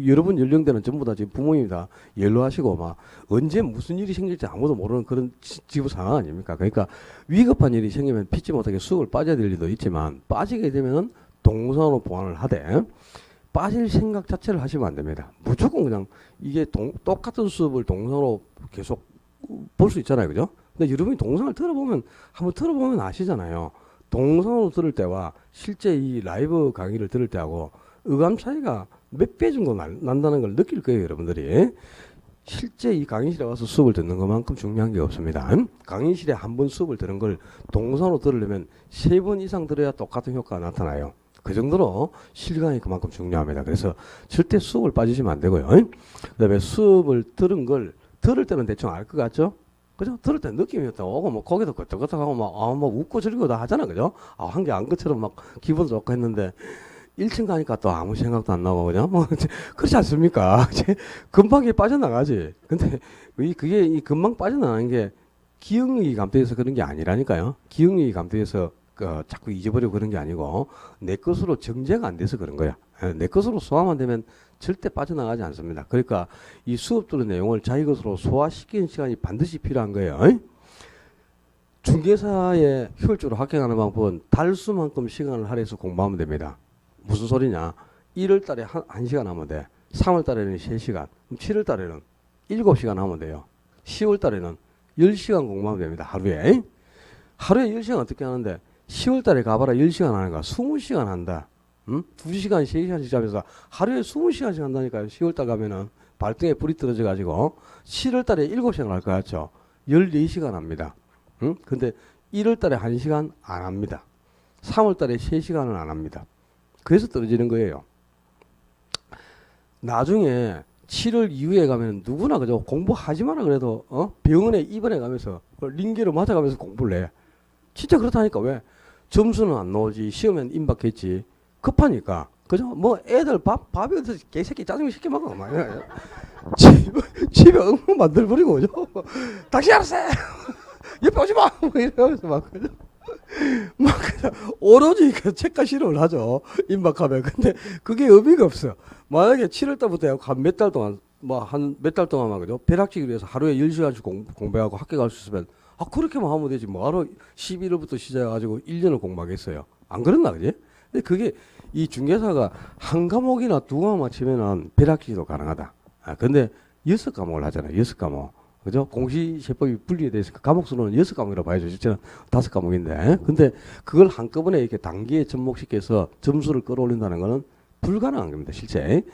여러분 연령대는 전부 다 지금 부모님이 다 연로하시고 막 언제 무슨 일이 생길지 아무도 모르는 그런 지금 상황 아닙니까? 그러니까 위급한 일이 생기면 피치 못하게 수업을 빠져야 될 일도 있지만 빠지게 되면은 동선으로 보완을 하되 빠질 생각 자체를 하시면 안 됩니다. 무조건 그냥 이게 똑같은 수업을 동선으로 계속 볼 수 있잖아요. 그죠? 근데 여러분이 동상을 한번 들어보면 아시잖아요. 동상으로 들을 때와 실제 이 라이브 강의를 들을 때하고 어감 차이가 몇 배 정도 난다는 걸 느낄 거예요, 여러분들이. 실제 이 강의실에 와서 수업을 듣는 것만큼 중요한 게 없습니다. 강의실에 한 번 수업을 들은 걸 동상으로 들으려면 3번 이상 들어야 똑같은 효과가 나타나요. 그 정도로 실강이 그만큼 중요합니다. 그래서 절대 수업을 빠지시면 안 되고요. 그 다음에 수업을 들을 때는 대충 알 것 같죠? 그죠? 들을 때 느낌이 오고, 뭐, 거기도 끄떡끄떡하고, 막, 뭐, 웃고 즐기고 다 하잖아. 그죠? 한 게 안 것처럼 막, 기분 좋고 했는데, 1층 가니까 또 아무 생각도 안 나고, 그죠? 뭐, 그렇지 않습니까? 금방 빠져나가지. 근데, 그게 이 금방 빠져나가는 게, 기억력이 감퇴해서 그런 게 아니라니까요. 기억력이 감퇴해서, 자꾸 잊어버리고 그런 게 아니고, 내 것으로 정제가 안 돼서 그런 거야. 내 것으로 소화만 되면, 절대 빠져나가지 않습니다. 그러니까 이 수업 들은 내용을 자기 것으로 소화시키는 시간이 반드시 필요한 거예요. 중개사의 효율적으로 합격하는 방법은 달수만큼 시간을 할애해서 공부하면 됩니다. 무슨 소리냐? 1월 달에 1시간 하면 돼. 3월 달에는 3시간. 7월 달에는 7시간 하면 돼요. 10월 달에는 10시간 공부하면 됩니다. 하루에 10시간 어떻게 하는데 10월 달에 가봐라 10시간 하는 거야. 20시간 한다. 2시간, 3시간씩 자면서 하루에 20시간씩 한다니까요. 10월달 가면은 발등에 불이 떨어져가지고 7월달에 7시간 할 것 같죠. 14시간 합니다. 근데 1월달에 1시간 안 합니다. 3월달에 3시간은 안 합니다. 그래서 떨어지는 거예요. 나중에 7월 이후에 가면 누구나 그죠? 공부하지 마라 그래도 병원에 입원해 가면서 링게로 맞아가면서 공부를 해. 진짜 그렇다니까. 왜? 점수는 안 나오지. 시험엔 임박했지. 급하니까. 그죠? 뭐 애들 밥이 어디서 개새끼 짜장면 시켜 먹어. 막 집에 엉망 만들어버리고, 그죠? 당신 알았어! 옆에 오지 마! 뭐 이러면서 막, 그죠? 막 그냥 오로지 그 책과 실험을 하죠. 임박하면. 근데 그게 의미가 없어. 만약에 7월달부터 한 몇 달 동안, 한 몇 달 동안만, 그죠? 벼락치기를 위해서 하루에 10시간씩 공부하고 합격할 수 있으면, 그렇게만 하면 되지. 뭐하러 11월부터 시작해가지고 1년을 공부하겠어요. 안 그랬나, 그지? 근데 그게 이 중개사가 한 과목이나 2과목 맞추면은 벼락치기도 가능하다. 근데 6과목을 하잖아요. 6과목. 그죠? 공시세법이 분리에 대해서 과목 수는 6과목이라고 봐야죠. 실제는 5과목인데. 근데 그걸 한꺼번에 이렇게 단기에 접목시켜서 점수를 끌어올린다는 거는 불가능한 겁니다. 실제.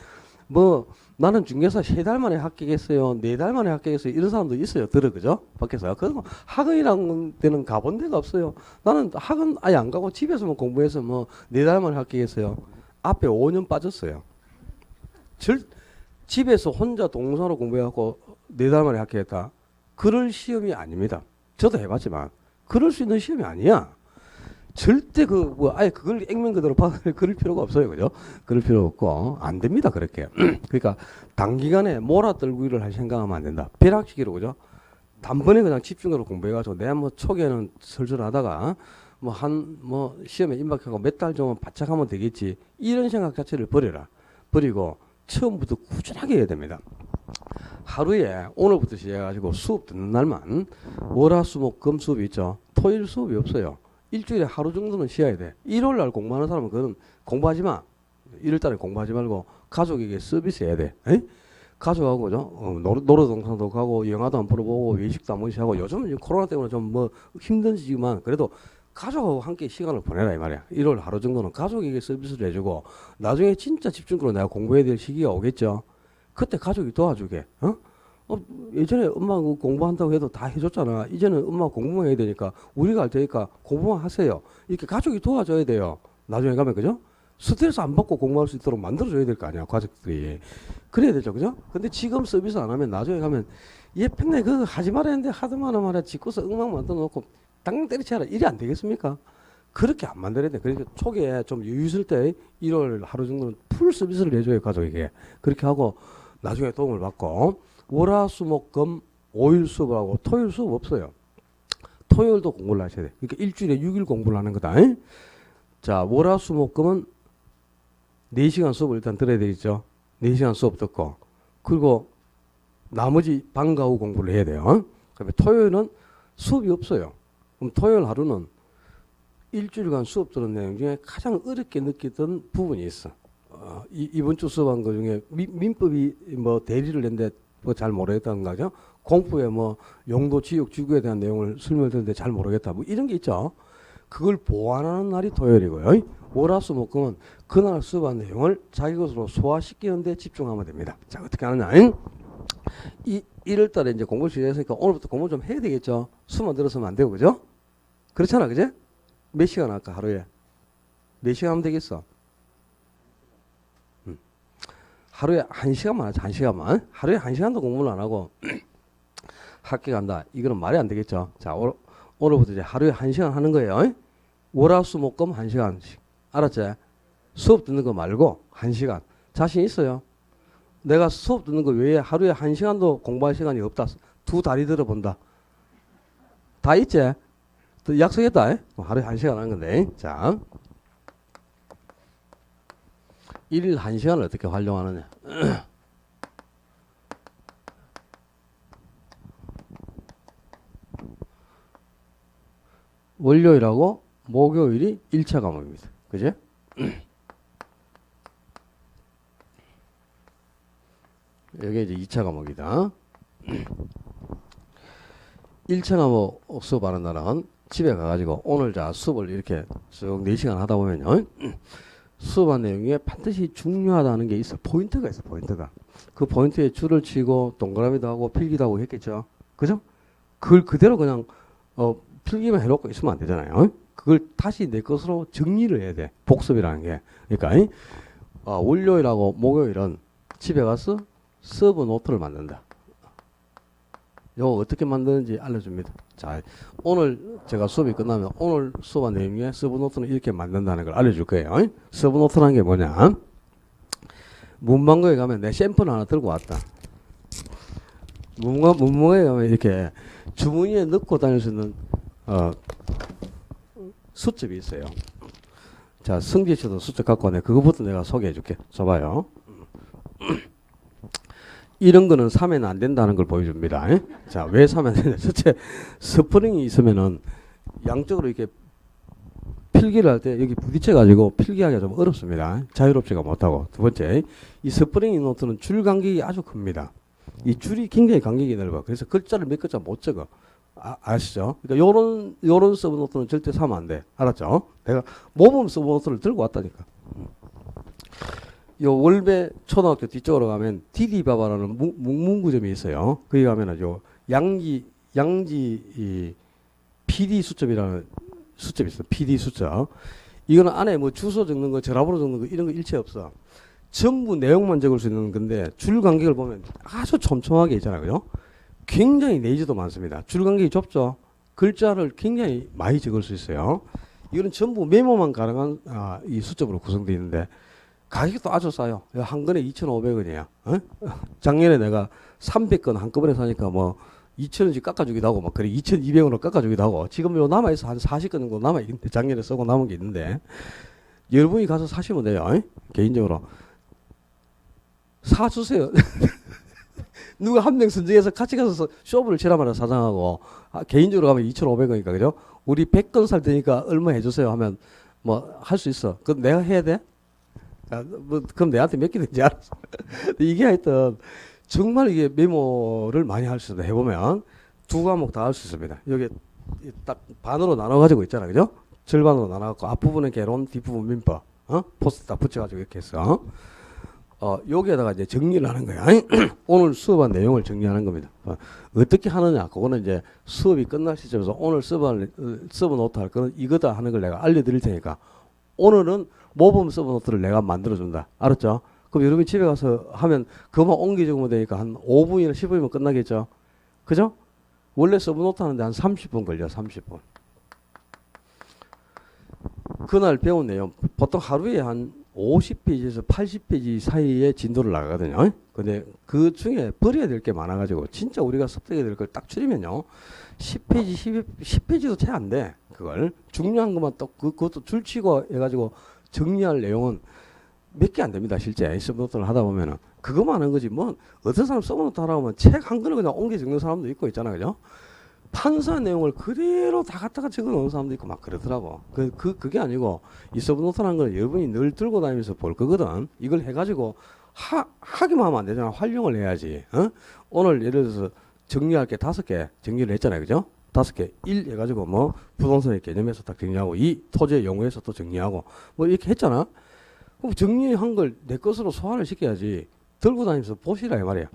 뭐, 나는 중개사 3달 만에 합격했어요. 4달 만에 합격했어요. 이런 사람도 있어요. 그죠? 밖에서. 그래서 학원이라는 데는 가본 데가 없어요. 나는 학원 아예 안 가고 집에서만 공부해서 4달 만에 합격했어요. 앞에 5년 빠졌어요. 집에서 혼자 동사로 공부해갖고 4달 만에 합격했다. 그럴 시험이 아닙니다. 저도 해봤지만. 그럴 수 있는 시험이 아니야. 절대 아예 그걸 액면 그대로 그럴 필요가 없어요. 그죠? 그럴 필요 없고, 안 됩니다. 그렇게. 그러니까, 단기간에 몰아떨기를 할 생각하면 안 된다. 벼락치기로, 그죠? 단번에 그냥 집중적으로 공부해가지고, 내가 초기에는 설설 하다가, 시험에 임박하고 몇 달 정도 바짝 하면 되겠지. 이런 생각 자체를 버려라. 버리고, 처음부터 꾸준하게 해야 됩니다. 하루에, 오늘부터 시작해가지고 수업 듣는 날만, 월화수목금 수업이 있죠. 토일 수업이 없어요. 일주일에 하루 정도는 쉬어야 돼. 일요일 날 공부하는 사람은 그건 공부하지 마. 1월 달에 공부하지 말고 가족에게 서비스 해야 돼. 가족하고, 그죠? 노래동산도 가고, 영화도 안 보러보고, 외식도 한 번씩 하고, 요즘은 코로나 때문에 좀 힘든지만, 그래도 가족하고 함께 시간을 보내라, 이 말이야. 일요일 하루 정도는 가족에게 서비스를 해주고, 나중에 진짜 집중적으로 내가 공부해야 될 시기가 오겠죠? 그때 가족이 도와주게, 예전에 엄마가 공부한다고 해도 다 해줬잖아. 이제는 엄마 공부만 해야 되니까 우리가 할 테니까 공부만 하세요. 이렇게 가족이 도와줘야 돼요. 나중에 가면, 그죠? 스트레스 안 받고 공부할 수 있도록 만들어줘야 될 거 아니야, 과정들이. 그래야 되죠, 그죠? 근데 지금 서비스 안 하면 나중에 가면 얘 평소에 그거 하지 말아야 했는데 하드만 말이야 짓고서 엉망 만들어 놓고 땅 때리쳐라 이래 안 되겠습니까? 그렇게 안 만들어야 돼. 그러니까 초기에 좀 여유 있을 때 1월 하루 정도는 풀 서비스를 해줘요, 가족에게. 그렇게 하고 나중에 도움을 받고 월화수목금 5일 수업을 하고 토요일 수업 없어요. 토요일도 공부를 하셔야 돼. 그러니까 일주일에 6일 공부를 하는 거다. 자, 월화수목금은 4시간 수업을 일단 들어야 되겠죠. 4시간 수업 듣고 그리고 나머지 방과 후 공부를 해야 돼요. 그다음에 토요일은 수업이 없어요. 그럼 토요일 하루는 일주일간 수업 들은 내용 중에 가장 어렵게 느꼈던 부분이 있어. 이번 주 수업한 거 중에 민법이 뭐 대리를 했는데 뭐 잘 모르겠다는 거죠. 공부에 뭐 용도, 지역, 지구에 대한 내용을 설명을 듣는데 잘 모르겠다. 뭐 이런 게 있죠. 그걸 보완하는 날이 토요일이고요. 월화수목금은 그날 수업한 내용을 자기 것으로 소화시키는 데 집중하면 됩니다. 자, 어떻게 하느냐? 1월 달에 이제 공부 시작했으니까 오늘부터 공부 좀 해야 되겠죠. 수만 들었으면 안 되고, 그죠? 그렇잖아, 그제? 몇 시간 할까, 하루에? 몇 시간 하면 되겠어? 하루에 1시간만 하자, 1시간만. 하루에 1시간도 공부를 안 하고 학교 간다. 이거는 말이 안 되겠죠. 자, 오늘부터 이제 하루에 1시간 하는 거예요. 월화수목금 1시간씩. 알았지? 수업 듣는 거 말고 1시간. 자신 있어요? 내가 수업 듣는 거 외에 하루에 1시간도 공부할 시간이 없다. 두 다리 들어본다. 다 있지? 약속했다. 하루에 1시간 하는 건데. 자, 1일 1시간을 어떻게 활용하느냐. 월요일하고 목요일이 1차 과목입니다. 그지? 여기 이제 2차 과목이다. 1차 과목 수업하는 날은 집에 가가지고 오늘 자 수업을 이렇게 쭉 4시간 하다 보면요. 수업한 내용에 반드시 중요하다는 게 있어. 포인트가 있어, 포인트가. 그 포인트에 줄을 치고 동그라미도 하고 필기도 하고 했겠죠. 그죠? 그걸 그대로 그냥 필기만 해놓고 있으면 안 되잖아요. 그걸 다시 내 것으로 정리를 해야 돼. 복습이라는 게. 그러니까 월요일하고 목요일은 집에 가서 서브 노트를 만든다. 이거 어떻게 만드는지 알려줍니다. 자, 오늘 제가 수업이 끝나면 오늘 수업한 내용에 서브 노트는 이렇게 만든다는 걸 알려줄 거예요. 서브 노트라는 게 뭐냐? 문방구에 가면 내 샘플 하나 들고 왔다. 문방구에 가면 이렇게 주머니에 넣고 다닐 수 있는 수첩이 있어요. 자, 승재 씨도 수첩 갖고 왔네. 그거부터 내가 소개해 줄게. 줘봐요. 이런 거는 사면 안 된다는 걸 보여줍니다. 자, 왜 사면 안 되냐? 첫째, 스프링이 있으면은 양쪽으로 이렇게 필기를 할 때 여기 부딪혀가지고 필기하기가 좀 어렵습니다. 자유롭지가 못하고. 두 번째, 이 스프링 노트는 줄 간격이 아주 큽니다. 이 줄이 굉장히 간격이 넓어. 그래서 글자를 몇 글자 못 적어. 아시죠? 그러니까 요런 서브 노트는 절대 사면 안 돼. 알았죠? 내가 모범 서브 노트를 들고 왔다니까. 요 월배 초등학교 뒤쪽으로 가면 디디바바라는 문구점이 있어요. 거기 가면은 요 양지 이 PD 수첩이라는 수첩이 있어. PD 수첩. 이거는 안에 뭐 주소 적는 거, 전화번호 적는 거 이런 거 일체 없어. 전부 내용만 적을 수 있는 건데 줄 간격을 보면 아주 촘촘하게 있잖아요. 그죠? 굉장히 네이즈도 많습니다. 줄 간격이 좁죠. 글자를 굉장히 많이 적을 수 있어요. 이거는 전부 메모만 가능한 이 수첩으로 구성되어 있는데 가격도 아주 싸요. 한 건에 2,500원이야. 작년에 내가 300건 한꺼번에 사니까 뭐 2,000원씩 깎아주기도 하고 막 그래 2,200원으로 깎아주기도 하고 지금 요 남아있어 한 40건 정도 남아있는데 작년에 쓰고 남은 게 있는데 여러분이 가서 사시면 돼요. 개인적으로 사주세요. 누가 한 명 선정해서 같이 가서 쇼부를 치라마라 사장하고 개인적으로 가면 2,500원이니까 그죠? 우리 100건 살 테니까 얼마 해주세요 하면 뭐 할 수 있어. 그럼 내가 해야 돼? 뭐 그럼 내한테 맡기든지 알았어. 이게 하여튼 정말 이게 메모를 많이 할 수 있다. 해보면 두 과목 다 할 수 있습니다. 여기 딱 반으로 나눠가지고 있잖아, 그죠? 절반으로 나눠갖고 앞부분은 개론, 뒷부분 민법, 포스트 딱 붙여가지고 이렇게 했어. 여기에다가 이제 정리를 하는 거야. 오늘 수업한 내용을 정리하는 겁니다. 어떻게 하느냐? 그거는 이제 수업이 끝날 시점에서 오늘 서브 노트 할 거는 이거다 하는 걸 내가 알려드릴 테니까 오늘은 모범 서브노트를 내가 만들어준다. 알았죠? 그럼 여러분이 집에 가서 하면 그것만 옮기 적으면 되니까 한 5분이나 10분이면 끝나겠죠? 그죠? 원래 서브노트 하는데 한 30분 걸려, 30분. 그날 배운 내용, 보통 하루에 한 50페이지에서 80페이지 사이에 진도를 나가거든요. 근데 그 중에 버려야 될 게 많아가지고, 진짜 우리가 습득해야 될 걸 딱 줄이면요. 10페이지, 10페이지도 채 안 돼. 그걸. 중요한 것만 또, 그것도 줄치고 해가지고 정리할 내용은 몇 개 안 됩니다. 실제. 서브노트를 하다 보면은. 그것만 하는 거지. 뭐, 어떤 사람 서브노트 하라고 하면 책 한 권을 그냥 옮겨 적는 사람도 있고 있잖아. 그죠? 판서한 내용을 그대로 다 갖다가 적어 놓은 사람도 있고 막 그러더라고. 그게 아니고, 이 서브노트라는 걸 여러분이 늘 들고 다니면서 볼 거거든. 이걸 해가지고, 하기만 하면 안 되잖아. 활용을 해야지. 어? 오늘 예를 들어서 정리할 게 5개 정리를 했잖아요. 그죠? 5개. 1 해가지고 뭐, 부동산의 개념에서 딱 정리하고, 2 토지의 용어에서 또 정리하고, 뭐 이렇게 했잖아. 그럼 정리한 걸 내 것으로 소화를 시켜야지. 들고 다니면서 보시라 이 말이야.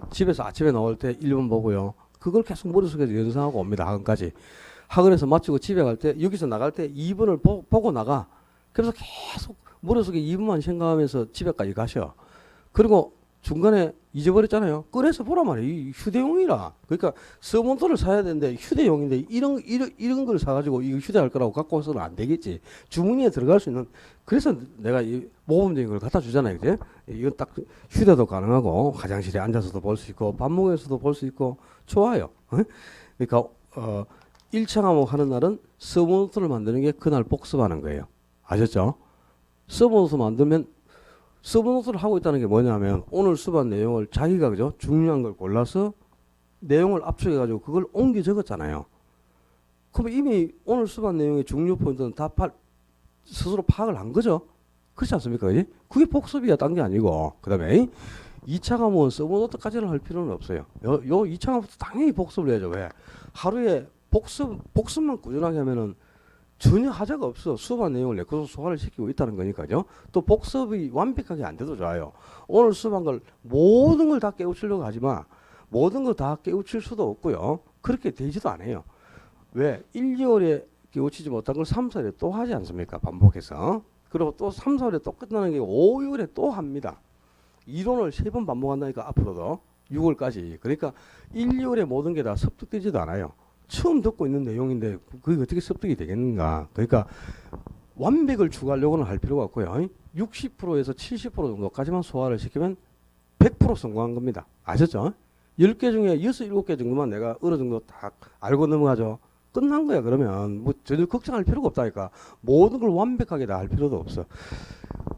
집에서 아침에 나올 때 1번 보고요. 그걸 계속 머릿속에서 연상하고 옵니다. 학원까지. 학원에서 마치고 집에 갈 때, 여기서 나갈 때 2번을 보고 나가. 그래서 계속 머릿속에 2번만 생각하면서 집에까지 가셔. 그리고 중간에 잊어버렸잖아요. 꺼내서 보란 말이에요. 이 휴대용이라. 그러니까 서브노트를 사야 되는데 휴대용인데 이런 걸 사가지고 이거 휴대할 거라고 갖고 와서는 안 되겠지. 주머니에 들어갈 수 있는. 그래서 내가 이 모범적인 걸 갖다 주잖아요. 그제? 이건 딱 휴대도 가능하고 화장실에 앉아서도 볼 수 있고 밥 먹으면서도 볼 수 있고 좋아요. 그러니까 1차 과목 하는 날은 서브노트를 만드는 게 그날 복습하는 거예요. 아셨죠? 서브노트 만들면 서브노트를 하고 있다는 게 뭐냐면 오늘 수업한 내용을 자기가 그죠? 중요한 걸 골라서 내용을 압축해 가지고 그걸 옮겨 적었잖아요. 그럼 이미 오늘 수업한 내용의 중요 포인트는 다 스스로 파악을 한 거죠. 그렇지 않습니까? 그지? 그게 복습이야, 딴 게 아니고. 그 다음에 2차 과목은 서브노트까지는 할 필요는 없어요. 요 2차 과목도 당연히 복습을 해야죠. 왜? 하루에 복습만 꾸준하게 하면은 전혀 하자가 없어. 수업한 내용을 내 것으로 소화를 시키고 있다는 거니까요. 또 복습이 완벽하게 안 돼도 좋아요. 오늘 수업한 걸 모든 걸 다 깨우치려고 하지 마. 모든 걸 다 깨우칠 수도 없고요. 그렇게 되지도 않아요. 왜? 1, 2월에 깨우치지 못한 걸 3, 4월에 또 하지 않습니까? 반복해서. 그리고 또 3, 4월에 또 끝나는 게 5, 6월에 또 합니다. 이론을 3번 반복한다니까 앞으로도 6월까지. 그러니까 1, 2월에 모든 게 다 습득되지도 않아요. 처음 듣고 있는 내용인데 그게 어떻게 습득이 되겠는가. 그러니까 완벽을 추구하려고는 할 필요가 없고요. 60%에서 70% 정도까지만 소화를 시키면 100% 성공한 겁니다. 아셨죠? 10개 중에 6, 7개 정도만 내가 어느 정도 다 알고 넘어가죠. 끝난 거야. 그러면 뭐 전혀 걱정할 필요가 없다니까. 모든 걸 완벽하게 다 할 필요도 없어.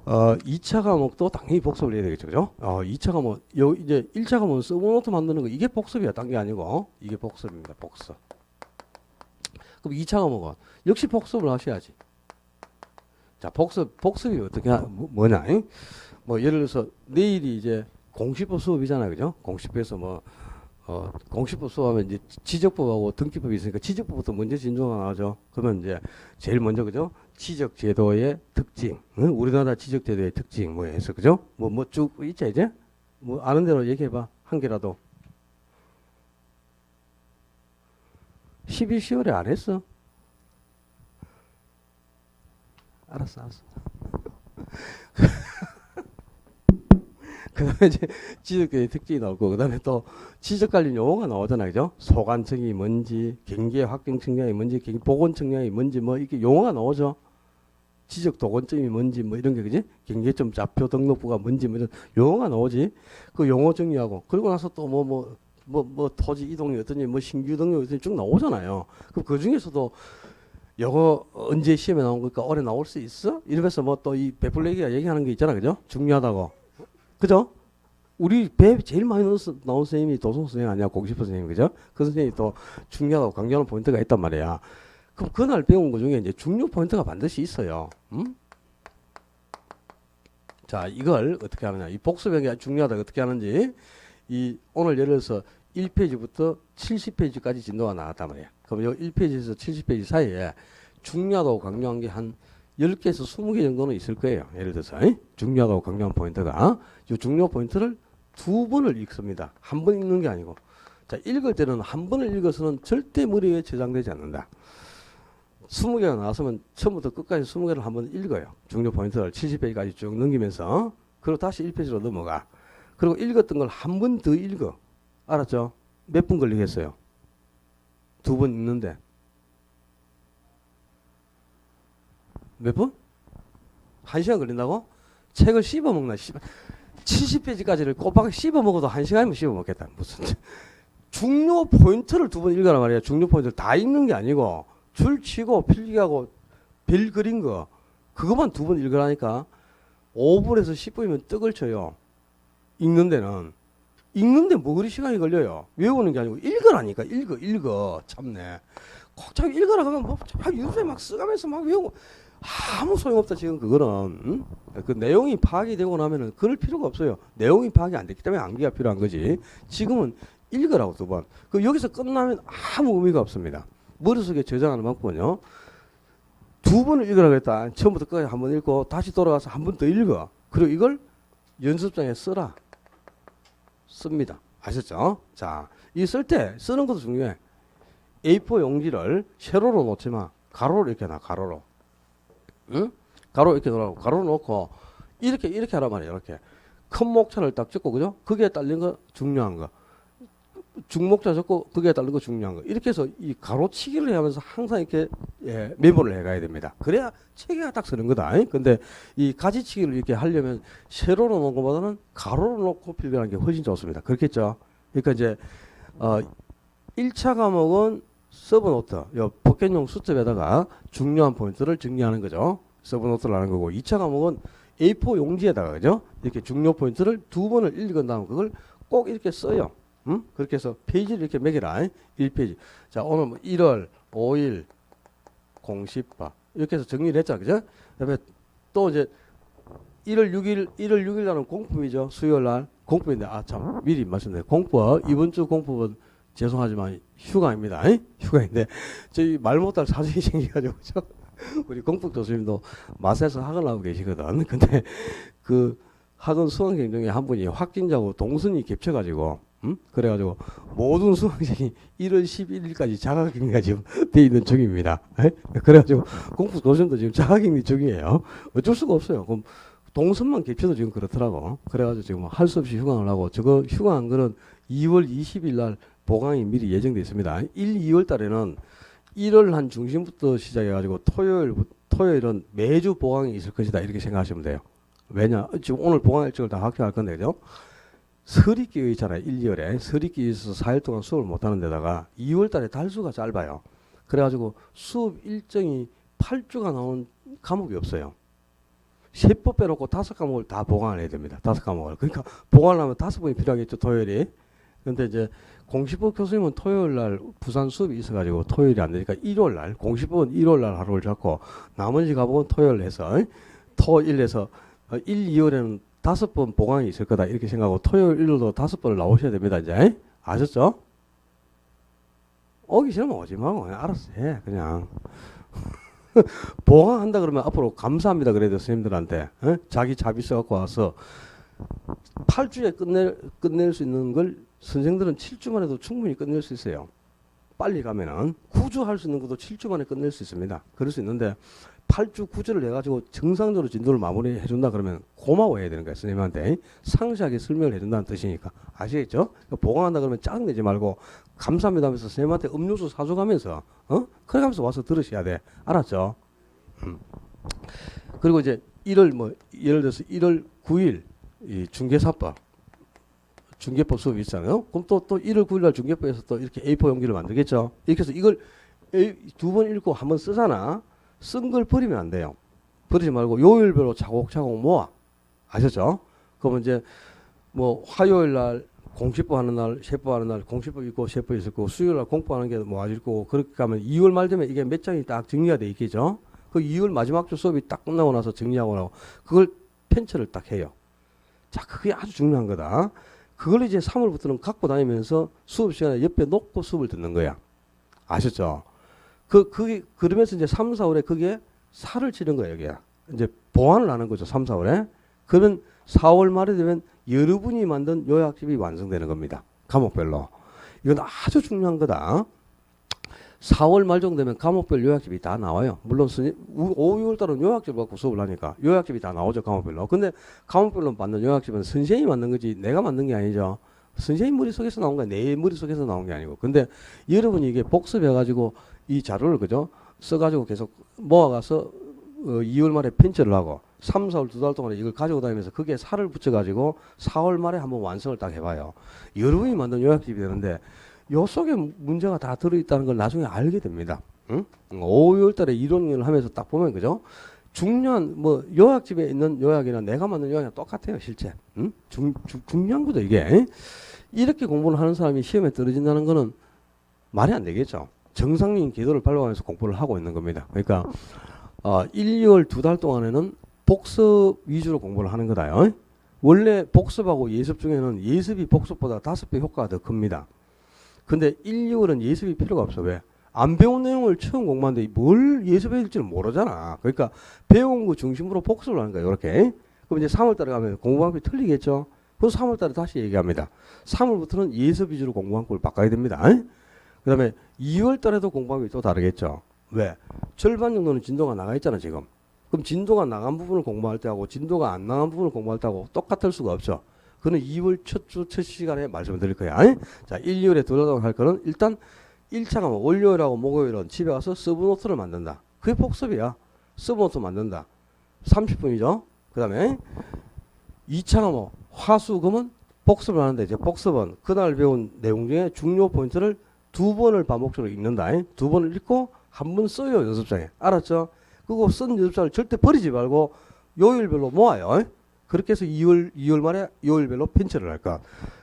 2차 과목도 당연히 복습을 해야 되겠죠. 그죠? 2차 과목, 이제 1차 과목은 서브노트 만드는 거, 이게 복습이야. 딴 게 아니고. 이게 복습입니다. 복습. 그럼 2차 과목은 역시 복습을 하셔야지. 자, 복습이 어떻게, 뭐냐? 뭐, 예를 들어서 내일이 이제 공시법 수업이잖아요. 그죠? 공시법에서 뭐, 공시법 수업하면 이제 지적법하고 등기법이 있으니까 지적법부터 먼저 진도가 나오죠. 그러면 이제 제일 먼저, 그죠? 지적제도의 특징. 응? 우리나라 지적제도의 특징, 뭐 해서, 그죠? 뭐 쭉 있자, 이제? 뭐 아는 대로 얘기해봐. 한 개라도. 10월에 안 했어? 알았어. 그 다음에 이제 지적제도의 특징이 나오고, 그 다음에 또 지적 관련 용어가 나오잖아요. 그죠? 소관청이 뭔지, 경계 확경 측량이 뭔지, 보건 측량이 뭔지, 뭐 이렇게 용어가 나오죠. 지적 도건점이 뭔지, 뭐 이런 게, 그지? 경계점 좌표 등록부가 뭔지, 뭐 이런 용어가 나오지. 그 용어 정리하고, 그리고 나서 또 뭐 토지 이동이 어떤지, 뭐 신규 등록이 어떤지 쭉 나오잖아요. 그럼 그 중에서도 영어 언제 시험에 나온 거니까 올해 나올 수 있어? 이러면서 뭐 또 이 베풀레기가 얘기하는 게 있잖아. 그죠? 중요하다고. 그죠? 우리 배 제일 많이 나온 선생님이 도성 선생님 아니야? 공시법 선생님. 그죠? 그 선생님이 또 중요하다고 강조하는 포인트가 있단 말이야. 그럼 그날 배운 것 중에 이제 중요 포인트가 반드시 있어요. 자, 이걸 어떻게 하느냐. 이 복습이 중요하다. 어떻게 하는지. 이 오늘 예를 들어서 1페이지부터 70페이지까지 진도가 나왔단 말이야. 그럼 요 1페이지에서 70페이지 사이에 중요하다고 강조한 게 한 10개에서 20개 정도는 있을 거예요. 예를 들어서 중요하다고 강조한 포인트가 이 중요 포인트를 2번을 읽습니다. 한 번 읽는 게 아니고. 자, 읽을 때는 한 번을 읽어서는 절대 머리에 저장되지 않는다. 20개가 나왔으면 처음부터 끝까지 20개를 한번 읽어요. 중요 포인트를 70페이지까지 쭉 넘기면서. 그리고 다시 1페이지로 넘어가. 그리고 읽었던 걸 한 번 더 읽어. 알았죠? 몇 분 걸리겠어요? 2번 읽는데. 몇 분? 1시간 걸린다고? 책을 씹어먹나? 70페이지까지를 꼬박 씹어먹어도 1시간이면 씹어먹겠다. 무슨. 중요 포인트를 2번 읽어라 말이야. 중요 포인트를 다 읽는 게 아니고 줄 치고 필기하고 별 그린 거 그것만 2번 읽으라니까. 5분에서 10분이면 떡을 쳐요. 읽는데 뭐 그리 시간이 걸려요. 외우는 게 아니고 읽으라니까. 읽어 참네. 꼭 자꾸 읽어라 그러면 뭐 유수에 막 써가면서 막 외우고 아무 소용없다. 지금 그거는 응? 그 내용이 파악이 되고 나면은 그럴 필요가 없어요. 내용이 파악이 안 됐기 때문에 암기가 필요한 거지. 지금은 읽으라고 2번. 그 여기서 끝나면 아무 의미가 없습니다. 머릿속에 저장하는 방법은요. 2번을 읽으라고 했다. 처음부터 끝까지 한번 읽고 다시 돌아가서 한 번 더 읽어. 그리고 이걸 연습장에 써라. 씁니다. 아셨죠? 자, 이 쓸 때 쓰는 것도 중요해. A4 용지를 세로로 놓지 마. 가로로 이렇게 놔. 가로로. 응? 가로 이렇게 놓으라고. 가로로 놓고 이렇게 하란 말이에요. 이렇게 큰 목차를 딱 찍고 그죠? 거기에 딸린 거 중요한 거. 중목자 적고 거기에 따른 거 중요한 거. 이렇게 해서 이 가로치기를 하면서 항상 이렇게 메모를 해가야 됩니다. 그래야 체계가 딱 서는 거다. 근데 이 가지치기를 이렇게 하려면 세로로 놓은 것보다는 가로로 놓고 필기하는 게 훨씬 좋습니다. 그렇겠죠? 그러니까 이제 1차 과목은 서브노트, 요 포켓용 수첩에다가 중요한 포인트를 정리하는 거죠. 서브노트를 하는 거고 2차 과목은 A4 용지에다가 그죠? 이렇게 중요 포인트를 2번을 읽은 다음 그걸 꼭 이렇게 써요. 그렇게 해서 페이지를 이렇게 매겨라. 1페이지. 자, 오늘 뭐 1월 5일 공시바. 이렇게 해서 정리를 했죠. 그죠? 그 다음에 또 이제 1월 6일 날은 공법이죠. 수요일 날. 공법인데, 참, 미리 말씀드려요. 공법, 이번 주 공법은 죄송하지만 휴가입니다. 휴가인데, 저희 말 못할 사정이 생겨가지고, 우리 공법 교수님도 맛에서 학을 하고 계시거든. 근데 그 학원 수강생 중에 한 분이 확진자고 동선이 겹쳐가지고, 그래가지고 모든 수강생이 1월 11일까지 자가격리가 지금 돼 있는 중입니다. 그래가지고 공부 교수님도 지금 자가격리 중이에요. 어쩔 수가 없어요. 그럼 동선만 겹쳐도 지금 그렇더라고. 그래가지고 지금 할 수 없이 휴강을 하고 저거 휴강한 거는 2월 20일 날 보강이 미리 예정돼 있습니다. 1, 2월 달에는 1월 한 중심부터 시작해가지고 토요일은 매주 보강이 있을 것이다. 이렇게 생각하시면 돼요. 왜냐? 지금 오늘 보강 일정을 다 확정할 건데, 그죠? 설이 끼어 있잖아요. 1, 2월에. 설이 끼어 있어서 4일 동안 수업을 못 하는 데다가 2월 달에 달수가 짧아요. 그래가지고 수업 일정이 8주가 나오는 과목이 없어요. 세법 빼놓고 5과목을 다 보강을 해야 됩니다. 5과목을. 그러니까 보강을 하면 5번이 필요하겠죠. 토요일이. 근데 이제 공시법 교수님은 토요일 날 부산 수업이 있어가지고 토요일이 안 되니까 일요일 날, 공시법은 일요일 날 하루를 잡고 나머지 과목은 토요일 해서 토일에서 1, 2월에는 5번 보강이 있을 거다 이렇게 생각하고 토요일 일요일도 5번을 나오셔야 됩니다. 이제 아셨죠? 오기 싫으면 오지 말고 그냥 알아서 해 그냥. 보강한다 그러면 앞으로 감사합니다 그래야 돼. 선생님들한테 자기 자비 써갖고 와서 8주에 끝낼 수 있는 걸 선생들은 7주 만에도 충분히 끝낼 수 있어요. 빨리 가면은 9주 할 수 있는 것도 7주 만에 끝낼 수 있습니다. 그럴 수 있는데 8주 9주를 해가지고 정상적으로 진도를 마무리해 준다 그러면 고마워해야 되는 거예요. 선생님한테 상세하게 설명을 해준다는 뜻이니까 아시겠죠? 보강한다 그러면 짜증내지 말고 감사합니다 하면서 선생님한테 음료수 사줘가면서 그래 가면서 와서 들으셔야 돼. 알았죠? 그리고 이제 1월 뭐 예를 들어서 1월 9일 이 중개법 수업이 있잖아요. 그럼 또 1월 9일 날 중개법에서 또 이렇게 A4 용기를 만들겠죠. 이렇게 해서 이걸 2번 읽고 한번 쓰잖아. 쓴 걸 버리면 안 돼요. 버리지 말고 요일별로 차곡차곡 모아. 아셨죠? 그러면 이제 뭐 화요일 날 공시법 하는 날, 세법 하는 날 공시법 있고 세법 있을 거고 수요일 날 공법하는 게 뭐 아실 거고 그렇게 가면 2월 말 되면 이게 몇 장이 딱 정리가 돼 있겠죠? 그 2월 마지막 주 수업이 딱 끝나고 나서 정리하고 나고 그걸 편철을 딱 해요. 자, 그게 아주 중요한 거다. 그걸 이제 3월부터는 갖고 다니면서 수업 시간에 옆에 놓고 수업을 듣는 거야. 아셨죠? 그게, 그러면서 이제 3, 4월에 그게 살을 치는 거예요, 여기야. 이제 보완을 하는 거죠, 3, 4월에. 그러면 4월 말에 되면 여러분이 만든 요약집이 완성되는 겁니다. 과목별로. 이건 아주 중요한 거다. 4월 말 정도 되면 과목별 요약집이 다 나와요. 물론 5, 6월 달은 요약집 갖고 수업을 하니까 요약집이 다 나오죠, 과목별로. 근데 과목별로 만든 요약집은 선생님이 만든 거지 내가 만든 게 아니죠. 선생님 머릿속에서 나온 거야. 내 머릿속에서 나온 게 아니고. 근데 여러분이 이게 복습해가지고 이 자료를 그죠? 써가지고 계속 모아가서 2월 말에 편집을 하고 3, 4월 2달 동안에 이걸 가지고 다니면서 그게 살을 붙여가지고 4월 말에 한번 완성을 딱 해봐요. 여러분이 만든 요약집이 되는데 요 속에 문제가 다 들어있다는 걸 나중에 알게 됩니다. 응? 5, 6월 달에 이론을 하면서 딱 보면 그죠? 중요한 뭐 요약집에 있는 요약이나 내가 만든 요약이랑 똑같아요, 실제. 응? 중요한 거죠, 이게. 이렇게 공부를 하는 사람이 시험에 떨어진다는 거는 말이 안 되겠죠. 정상적인 궤도를 밟아가면서 공부를 하고 있는 겁니다. 그러니까 1, 2월 2달 동안에는 복습 위주로 공부를 하는 거다요. 원래 복습하고 예습 중에는 예습이 복습보다 5배 효과가 더 큽니다. 근데 1, 2월은 예습이 필요가 없어. 왜? 안 배운 내용을 처음 공부하는데 뭘 예습해야 될지는 모르잖아. 그러니까 배운 거 중심으로 복습을 하는 거예요. 이렇게. 그럼 이제 3월 달에 가면 공부 방법이 틀리겠죠. 그래서 3월 달에 다시 얘기합니다. 3월부터는 예습 위주로 공부 방법을 바꿔야 됩니다. 그 다음에 2월 달에도 공부 방법이 또 다르겠죠. 왜? 절반 정도는 진도가 나가 있잖아, 지금. 그럼 진도가 나간 부분을 공부할 때하고 진도가 안 나간 부분을 공부할 때하고 똑같을 수가 없죠. 그는 2월 첫 주, 첫 시간에 말씀을 드릴 거야. 자, 1, 2월에 들어가도록 할 거는 일단 1차가 뭐 월요일하고 목요일은 집에 가서 서브노트를 만든다. 그게 복습이야. 서브노트 만든다. 30분이죠. 그 다음에 2차가 뭐 화수금은 복습을 하는데 이제 복습은 그날 배운 내용 중에 중요 포인트를 2번을 반복적으로 읽는다. 2번을 읽고 한 번 써요, 연습장에. 알았죠? 그거 쓴 연습장을 절대 버리지 말고 요일별로 모아요. 그렇게 해서 2월 말에 요일별로 편찬을 할까.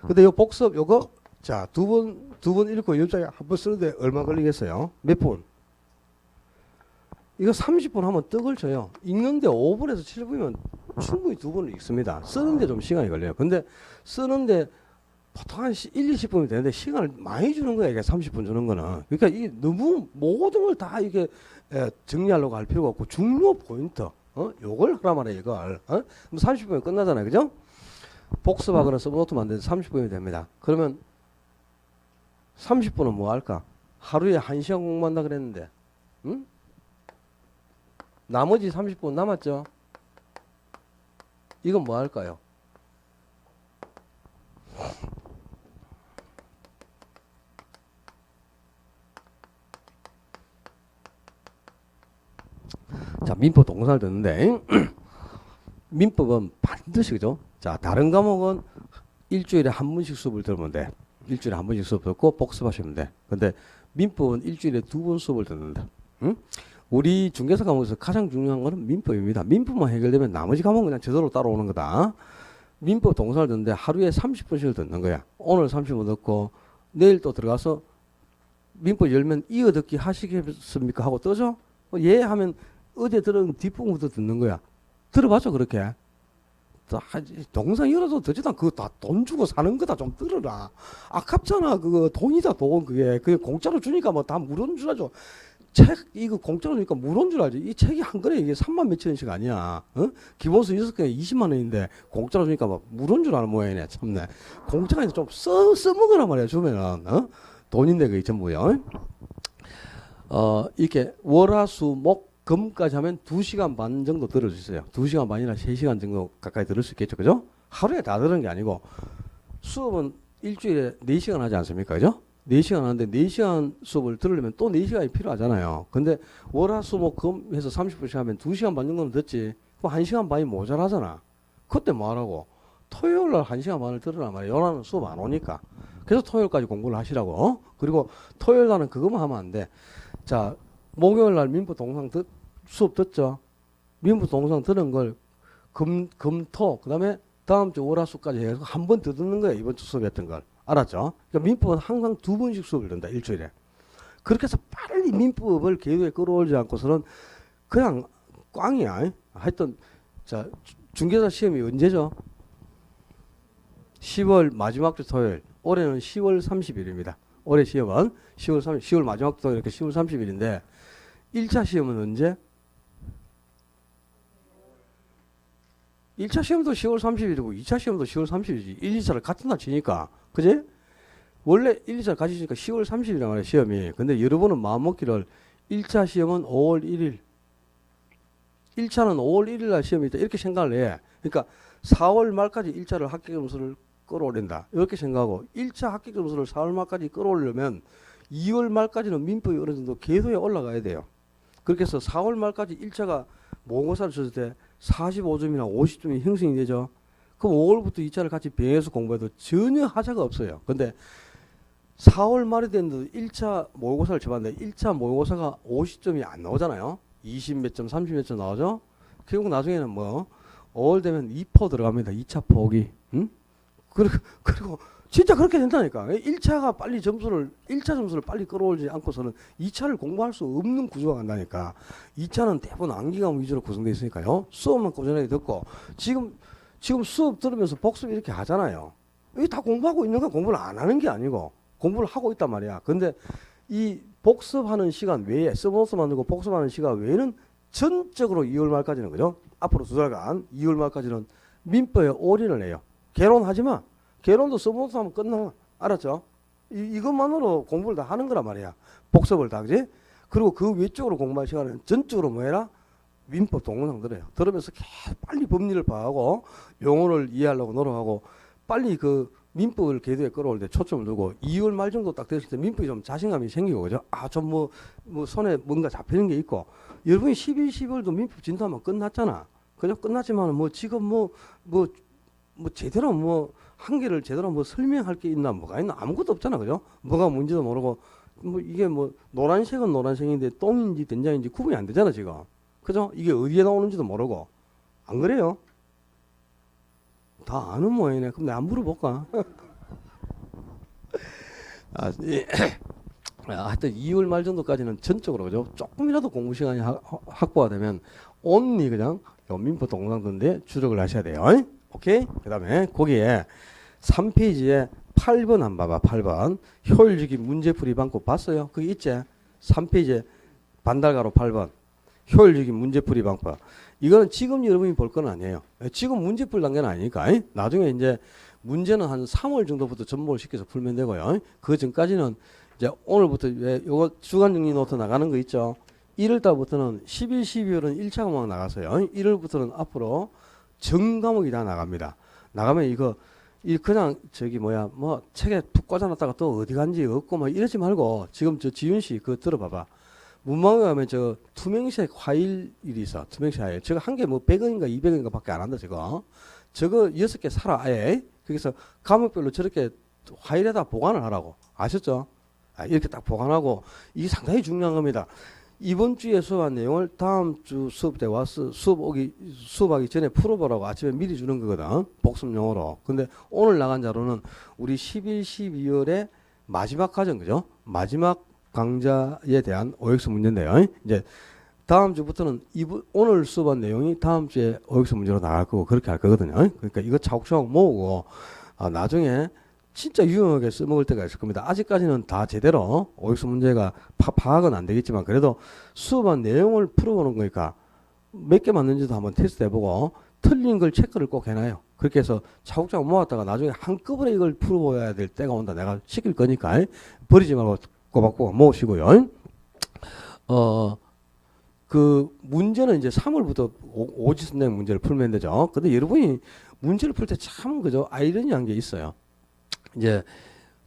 근데 요 복습 요거 자, 두 번 읽고 연습장에 한 번 쓰는데 얼마 걸리겠어요? 몇 분? 이거 30분 하면 떡을 쳐요. 읽는데 5분에서 7분이면 충분히 2번을 읽습니다. 쓰는데 좀 시간이 걸려요. 근데 쓰는데 보통 한 1, 20분이 되는데 시간을 많이 주는 거야. 이게 30분 주는 거는. 그러니까 이게 너무 모든 걸 다 이게 정리하려고 할 필요가 없고 중요 포인트. 요걸 하라 말이야, 이걸. 그럼 30분이면 끝나잖아요. 그죠? 복습하거나 서브노트 만드는데 30분이 됩니다. 그러면 30분은 뭐 할까? 하루에 1시간 공부한다 그랬는데, 응? 나머지 30분 남았죠? 이건 뭐 할까요? 자, 민법 동사를 듣는데 민법은 반드시 그죠? 자, 다른 과목은 일주일에 한 번씩 수업을 들으면 돼. 일주일에 한 번씩 수업 듣고 복습하시면 돼. 근데 민법은 일주일에 2번 수업을 듣는다. 응? 우리 중개사 과목에서 가장 중요한 거는 민법입니다. 민법만 해결되면 나머지 과목은 그냥 저절로 따라오는 거다. 민법 동사를 듣는데 하루에 30분씩을 듣는 거야. 오늘 30분 듣고 내일 또 들어가서 민법 열면 이어 듣기 하시겠습니까? 하고 떠죠? 예 하면 어제 들은 뒷부분부터 듣는 거야. 들어봤죠, 그렇게? 동상 열어도 듣지도 않고 그거 다 돈 주고 사는 거다 좀 들어라. 아깝잖아. 그거 돈이다, 돈. 그게 공짜로 주니까 뭐 다 무료인 줄 알죠. 책 이거 공짜로 주니까 무료인 줄 알지. 이 책이 한 권에 이게 3만 몇천 원씩 아니야. 기본서 6개에 20만 원인데 공짜로 주니까 막 무료인 줄 아는 모양이네. 참네. 공짜가 아니라 좀 써먹으란 말이야, 주면은. 돈인데 그게 전부요. 이렇게 월화수목 금까지 하면 2시간 반 정도 들을 수 있어요. 2시간 반이나 3시간 정도 가까이 들을 수 있겠죠. 그죠? 하루에 다 들은 게 아니고 수업은 일주일에 4시간 하지 않습니까? 그죠? 4시간 하는데 4시간 수업을 들으려면 또 4시간이 필요하잖아요. 근데 월화수목금 해서 30분씩 하면 2시간 반 정도는 듣지. 그럼 1시간 반이 모자라잖아. 그때 뭐 하라고? 토요일 날 1시간 반을 들으란 말이야. 요날은 수업 안 오니까. 그래서 토요일까지 공부를 하시라고. 그리고 토요일 날은 그것만 하면 안 돼. 자, 목요일 날 민법 동상 수업 듣죠? 민법 동상 들은 걸 금토, 그 다음에 다음 주 월화수까지 해서 한 번 더 듣는 거예요. 이번 주 수업했던 걸. 알았죠? 그러니까 민법은 항상 2번씩 수업을 듣는다. 일주일에. 그렇게 해서 빨리 민법을 궤도에 끌어올리지 않고서는 그냥 꽝이야. 하여튼, 자, 중개사 시험이 언제죠? 10월 마지막 주 토요일. 올해는 10월 30일입니다. 올해 시험은 10월 마지막 주 토요일 이렇게 10월 30일인데 1차 시험은 언제? 1차 시험도 10월 30일이고 2차 시험도 10월 30일이지. 1, 2차를 같은 날 치니까. 그지? 원래 1, 2차 가지시니까 10월 30일이란 말이에요, 시험이. 근데 여러분은 마음먹기를 1차 시험은 5월 1일, 1차는 5월 1일 날 시험이 있다. 이렇게 생각을 해. 그러니까 4월 말까지 1차를 합격 점수를 끌어올린다. 이렇게 생각하고 1차 합격 점수를 4월 말까지 끌어올리려면 2월 말까지는 민법이 어느 정도 궤도에 올라가야 돼요. 그렇게 해서 4월 말까지 1차가 모의고사를 쳤을 때 45점이나 50점이 형성이 되죠. 그럼 5월부터 2차를 같이 병행해서 공부해도 전혀 하자가 없어요. 근데 4월 말이 됐는데도 1차 모의고사를 쳐봤는데 1차 모의고사가 50점이 안 나오잖아요. 20 몇 점, 30 몇 점 나오죠. 결국 나중에는 뭐 5월 되면 2% 들어갑니다. 2차 포기. 응? 그리고 진짜 그렇게 된다니까. 1차가 빨리 1차 점수를 빨리 끌어올지 않고서는 2차를 공부할 수 없는 구조가 간다니까. 2차는 대부분 암기감 위주로 구성되어 있으니까요. 수업만 꾸준하게 듣고 지금 수업 들으면서 복습 이렇게 하잖아요. 이게 다 공부하고 있는 건 공부를 안 하는 게 아니고 공부를 하고 있단 말이야. 근데 이 복습하는 시간 외에 서브노트 만들고 복습하는 시간 외에는 전적으로 2월 말까지는 그죠? 앞으로 2달간 2월 말까지는 민법에 올인을 해요. 개론하지 마. 개론도 서브노트 하면 끝나. 알았죠? 이것만으로 공부를 다 하는 거란 말이야. 복습을 다, 그지? 그리고 그 외적으로 공부할 시간은 전적으로 뭐 해라? 민법 동영상 들어요. 들으면서 계속 빨리 법리를 봐하고 용어를 이해하려고 노력하고 빨리 그 민법을 궤도에 끌어올 때 초점을 두고 2월 말 정도 딱 됐을 때 민법이 좀 자신감이 생기고 그죠? 아, 좀 뭐 손에 뭔가 잡히는 게 있고 여러분이 11, 12월도 민법 진도하면 끝났잖아. 그죠? 끝났지만 뭐 지금 뭐 제대로 뭐 한계를 제대로 뭐 설명할 게 있나 뭐가 있나 아무것도 없잖아. 그죠? 뭐가 뭔지도 모르고 뭐 이게 뭐 노란색은 노란색인데 똥인지 된장인지 구분이 안 되잖아 지금. 그죠? 이게 어디에 나오는지도 모르고 안 그래요? 다 아는 모양이네. 그럼 내가 안 물어볼까? 하여튼 2월 말 정도까지는 전적으로 그죠? 조금이라도 공부 시간이 확보가 되면 온리 그냥 민법 동영상인데 주력을 하셔야 돼요. 오케이? 그 다음에 거기에 3페이지에 8번 한번 봐봐. 8번 효율적인 문제풀이 방법 봤어요? 그게 있지? 3페이지에 반달가로 8번 효율적인 문제풀이 방법. 이거는 지금 여러분이 볼 건 아니에요. 지금 문제 풀 단계는 아니니까. 나중에 이제 문제는 한 3월 정도부터 접목을 시켜서 풀면 되고요. 그 전까지는 이제 오늘부터 요거 주간 정리 노트 나가는 거 있죠. 1월 달부터는 11, 12월은 1차 과목 나가서요. 1월부터는 앞으로 전 과목이 다 나갑니다. 나가면 이거 그냥 뭐 책에 툭 꽂아놨다가 또 어디 간지 없고 뭐 이러지 말고 지금 저 지윤 씨 그거 들어봐봐. 문방구에 가면 저 투명색 화일이 있어. 투명색 화일. 저거 한 개 뭐 100원인가 200원인가 밖에 안 한다 저거. 저거 6개 사라 아예. 그래서 과목별로 저렇게 화일에다 보관을 하라고. 아셨죠? 이렇게 딱 보관하고 이게 상당히 중요한 겁니다. 이번 주에 수업한 내용을 다음 주 수업 때 와서 수업하기 전에 풀어보라고 아침에 미리 주는 거거든. 복습용어로. 근데 오늘 나간 자료는 우리 11, 12월에 마지막 과정 그죠? 마지막 강좌에 대한 OX 문제인데요. 이제 다음 주부터는 오늘 수업한 내용이 다음 주에 OX 문제로 나갈 거고 그렇게 할 거거든요. 그러니까 이거 차곡차곡 모으고 나중에 진짜 유용하게 써먹을 때가 있을 겁니다. 아직까지는 다 제대로 OX 문제가 파악은 안 되겠지만 그래도 수업한 내용을 풀어보는 거니까 몇 개 맞는지도 한번 테스트 해보고 틀린 걸 체크를 꼭 해놔요. 그렇게 해서 차곡차곡 모았다가 나중에 한꺼번에 이걸 풀어봐야 될 때가 온다. 내가 시킬 거니까 버리지 말고 꼬박꼬박 모으시고요. 그 문제는 이제 3월부터 오지선행 문제를 풀면 되죠. 근데 여러분이 문제를 풀 때 참 그죠? 아이러니한 게 있어요. 이제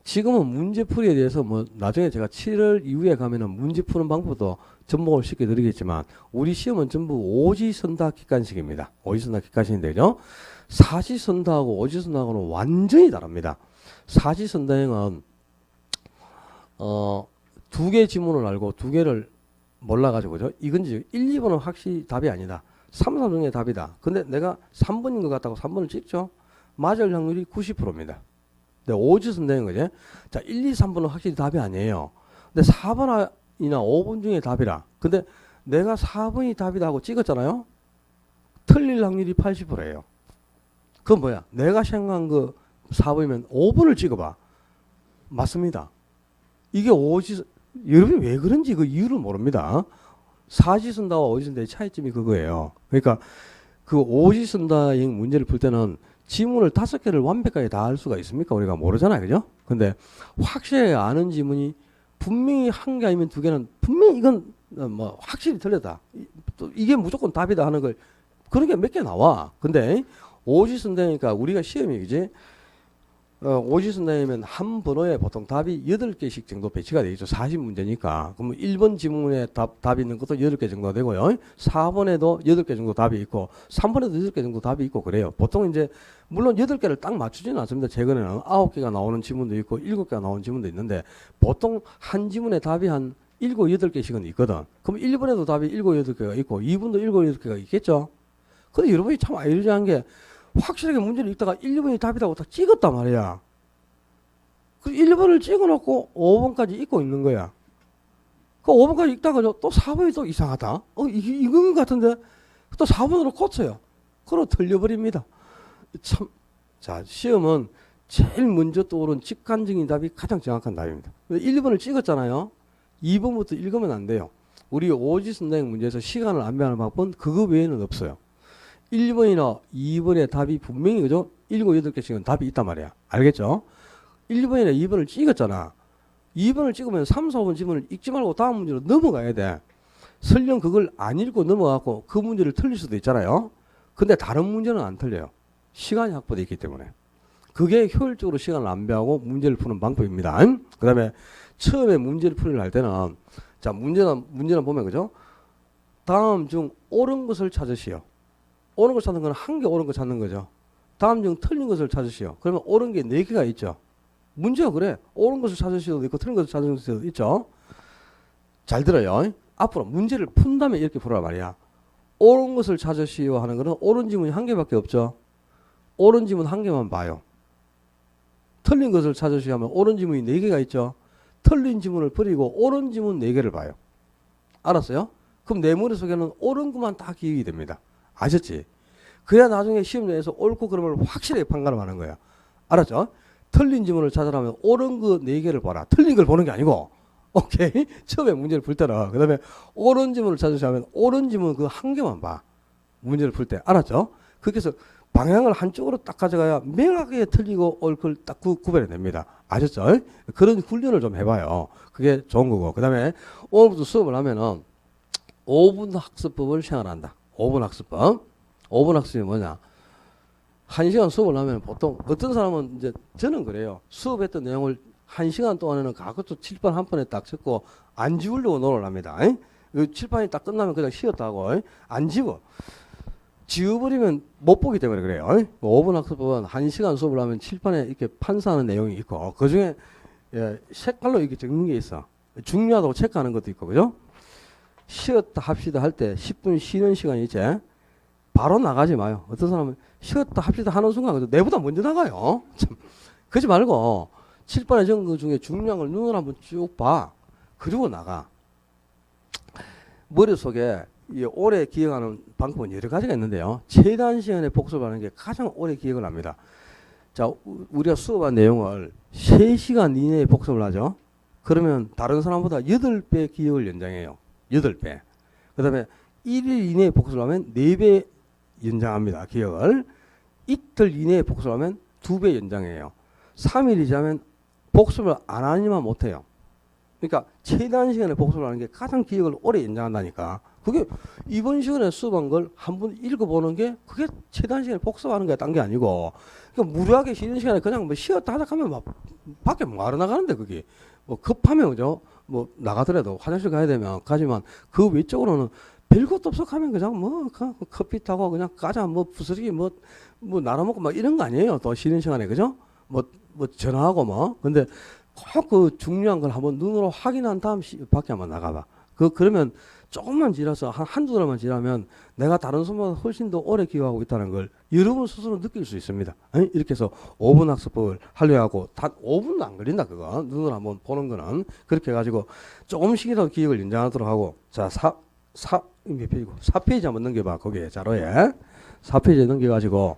지금은 문제풀이에 대해서 뭐 나중에 제가 7월 이후에 가면은 문제 푸는 방법도 접목을 시켜 드리겠지만 우리 시험은 전부 오지선다 객관식입니다. 오지선다 객관식인데요. 사지선다하고 오지선다하고는 완전히 다릅니다. 사지선다형은 두 개 지문을 알고 두 개를 몰라가지고 그죠? 이건지 1, 2번은 확실히 답이 아니다. 3, 4 중에 답이다. 근데 내가 3번인 것 같다고 3번을 찍죠? 맞을 확률이 90%입니다. 근데 오지선다인 거지. 자, 1, 2, 3번은 확실히 답이 아니에요. 근데 4번이나 5번 중에 답이라. 근데 내가 4번이 답이다 하고 찍었잖아요? 틀릴 확률이 80%예요. 그건 뭐야? 내가 생각한 거 4번이면 5번을 찍어봐. 맞습니다. 이게 여러분이 왜 그런지 그 이유를 모릅니다. 사지선다와 오지선다의 차이점이 그거예요. 그러니까 그 오지선다형 문제를 풀 때는 지문을 5개를 완벽하게 다 할 수가 있습니까? 우리가 모르잖아요. 그죠? 근데 확실히 아는 지문이 분명히 한 개 아니면 2개는 분명히 이건 뭐 확실히 틀렸다. 또 이게 무조건 답이다 하는 걸 그런 게 몇 개 나와. 근데 오지 쓴다니까 우리가 시험이 그지? 오지 쓴다면 한 번호에 보통 답이 8개씩 정도 배치가 되겠죠. 40문제니까. 그러면 1번 지문에 답이 있는 것도 8개 정도 되고요. 4번에도 8개 정도 답이 있고 3번에도 8개 정도 답이 있고 그래요. 보통 이제 물론 8개를 딱 맞추지는 않습니다. 최근에는 9개가 나오는 지문도 있고 7개가 나오는 지문도 있는데 보통 한 지문에 답이 한 7, 8개씩은 있거든. 그럼 1번에도 답이 7, 8개가 있고 2번도 7, 8개가 있겠죠. 근데 여러분이 참 아이러니한 게 확실하게 문제를 읽다가 1번이 답이라고 딱 찍었단 말이야. 그 1번을 찍어놓고 5번까지 읽고 있는 거야. 그 5번까지 읽다가 또 4번이 또 이상하다. 이건 것 같은데 또 4번으로 고쳐요. 그럼 틀려버립니다. 참, 자, 시험은 제일 먼저 떠오른 직관적인 답이 가장 정확한 답입니다. 1번을 찍었잖아요. 2번부터 읽으면 안 돼요. 우리 오지 선생 문제에서 시간을 안배하는 방법은 그거 외에는 없어요. 1번이나 2번의 답이 분명히 그죠? 7, 8개씩은 답이 있단 말이야. 알겠죠? 1번이나 2번을 찍었잖아. 2번을 찍으면 3, 4번 지문을 읽지 말고 다음 문제로 넘어가야 돼. 설령 그걸 안 읽고 넘어가고 그 문제를 틀릴 수도 있잖아요. 근데 다른 문제는 안 틀려요. 시간이 확보되어 있기 때문에. 그게 효율적으로 시간을 안배하고 문제를 푸는 방법입니다. 그 다음에 처음에 문제를 풀이를 할 때는 자, 문제는 보면 그죠? 다음 중 옳은 것을 찾으시오. 옳은 걸 찾는 건 한 개 옳은 거 찾는 거죠. 다음 중 틀린 것을 찾으시오. 그러면 옳은 게 4개가 있죠. 문제가 그래. 옳은 것을 찾으시도 있고 틀린 것을 찾으시도 있죠. 잘 들어요. 앞으로 문제를 푼 다음에 이렇게 풀어라 말이야. 옳은 것을 찾으시오 하는 거는 옳은 지문이 1개밖에 없죠. 옳은 지문 1개만 봐요. 틀린 것을 찾으시오 하면 옳은 지문이 4개가 있죠. 틀린 지문을 버리고 옳은 지문 4개를 봐요. 알았어요? 그럼 내 머릿속에는 옳은 것만 다 기억이 됩니다. 아셨지? 그래야 나중에 시험장에서 옳고 그름을 확실하게 판가름하는 거야. 알았죠? 틀린 지문을 찾으려면 옳은 그 4개를 봐라. 틀린 걸 보는 게 아니고, 오케이? 처음에 문제를 풀 때는. 그 다음에 옳은 지문을 찾으시면 옳은 지문 그 1개만 봐. 문제를 풀 때. 알았죠? 그렇게 해서 방향을 한쪽으로 딱 가져가야 명확하게 틀리고 옳고 딱 구별해냅니다. 아셨죠? 그런 훈련을 좀 해봐요. 그게 좋은 거고. 그 다음에 오늘부터 수업을 하면은 5분 학습법을 시행한다. 5분 학습법. 5분 학습이 뭐냐? 1시간 수업을 하면 보통 어떤 사람은 이제 저는 그래요. 수업했던 내용을 1시간 동안에는 가급적 칠판 한 번에 딱 적고 안 지우려고 노력을 합니다. 칠판이 딱 끝나면 그냥 쉬었다 하고 안 지워. 지워버리면 못 보기 때문에 그래요. 5분 학습법은 1시간 수업을 하면 칠판에 이렇게 판사하는 내용이 있고 그 중에 색깔로 이렇게 적는 게 있어. 중요하다고 체크하는 것도 있고 그죠? 쉬었다 합시다 할 때 10분 쉬는 시간이 있지. 바로 나가지 마요. 어떤 사람은 쉬었다 합시다 하는 순간 내보다 먼저 나가요. 참, 그러지 말고 칠판에 적은 것 중에 중요한 걸 눈으로 한번 쭉 봐. 그리고 나가. 머릿속에 오래 기억하는 방법은 여러 가지가 있는데요. 최단 시간에 복습하는 게 가장 오래 기억을 합니다. 자, 우리가 수업한 내용을 3시간 이내에 복습을 하죠. 그러면 다른 사람보다 8배 기억을 연장해요. 8배. 그 다음에 1일 이내에 복습을 하면 4배 연장합니다. 기억을. 이틀 이내에 복습을 하면 2배 연장해요. 3일이 지나면 복습을 안 하니만 못해요. 그러니까 최단 시간에 복습을 하는 게 가장 기억을 오래 연장한다니까. 그게 이번 시간에 수업한 걸 한번 읽어보는 게 그게 최단 시간에 복습하는 게 딴 게 아니고 그러니까 무료하게 쉬는 시간에 그냥 뭐 쉬었다 하다 하면 막 밖에 뭐하러 나가는데 그게 뭐 급하면 그죠? 뭐 나가더라도 화장실 가야 되면 가지만 그 외적으로는 별것도 없어 하면 그냥 뭐 커피 타고 그냥 가자 뭐 부스러기 뭐 나눠먹고 막 이런 거 아니에요. 또 쉬는 시간에 그죠? 뭐 전화하고 뭐 근데 꼭 그 중요한 걸 한번 눈으로 확인한 다음 밖에 한번 나가봐. 그러면 조금만 지나서 한두 달만 지나면 내가 다른 수업보다 훨씬 더 오래 기억하고 있다는 걸 여러분 스스로 느낄 수 있습니다. 이렇게 해서 5분 학습법을 하려 하고 단 5분도 안 걸린다 그거. 눈으로 한번 보는 거는 그렇게 해가지고 조금씩이라도 기억을 연장하도록 하고 자, 몇 페이지고? 4페이지 한번 넘겨봐. 거기에 자료에 4페이지에 넘겨가지고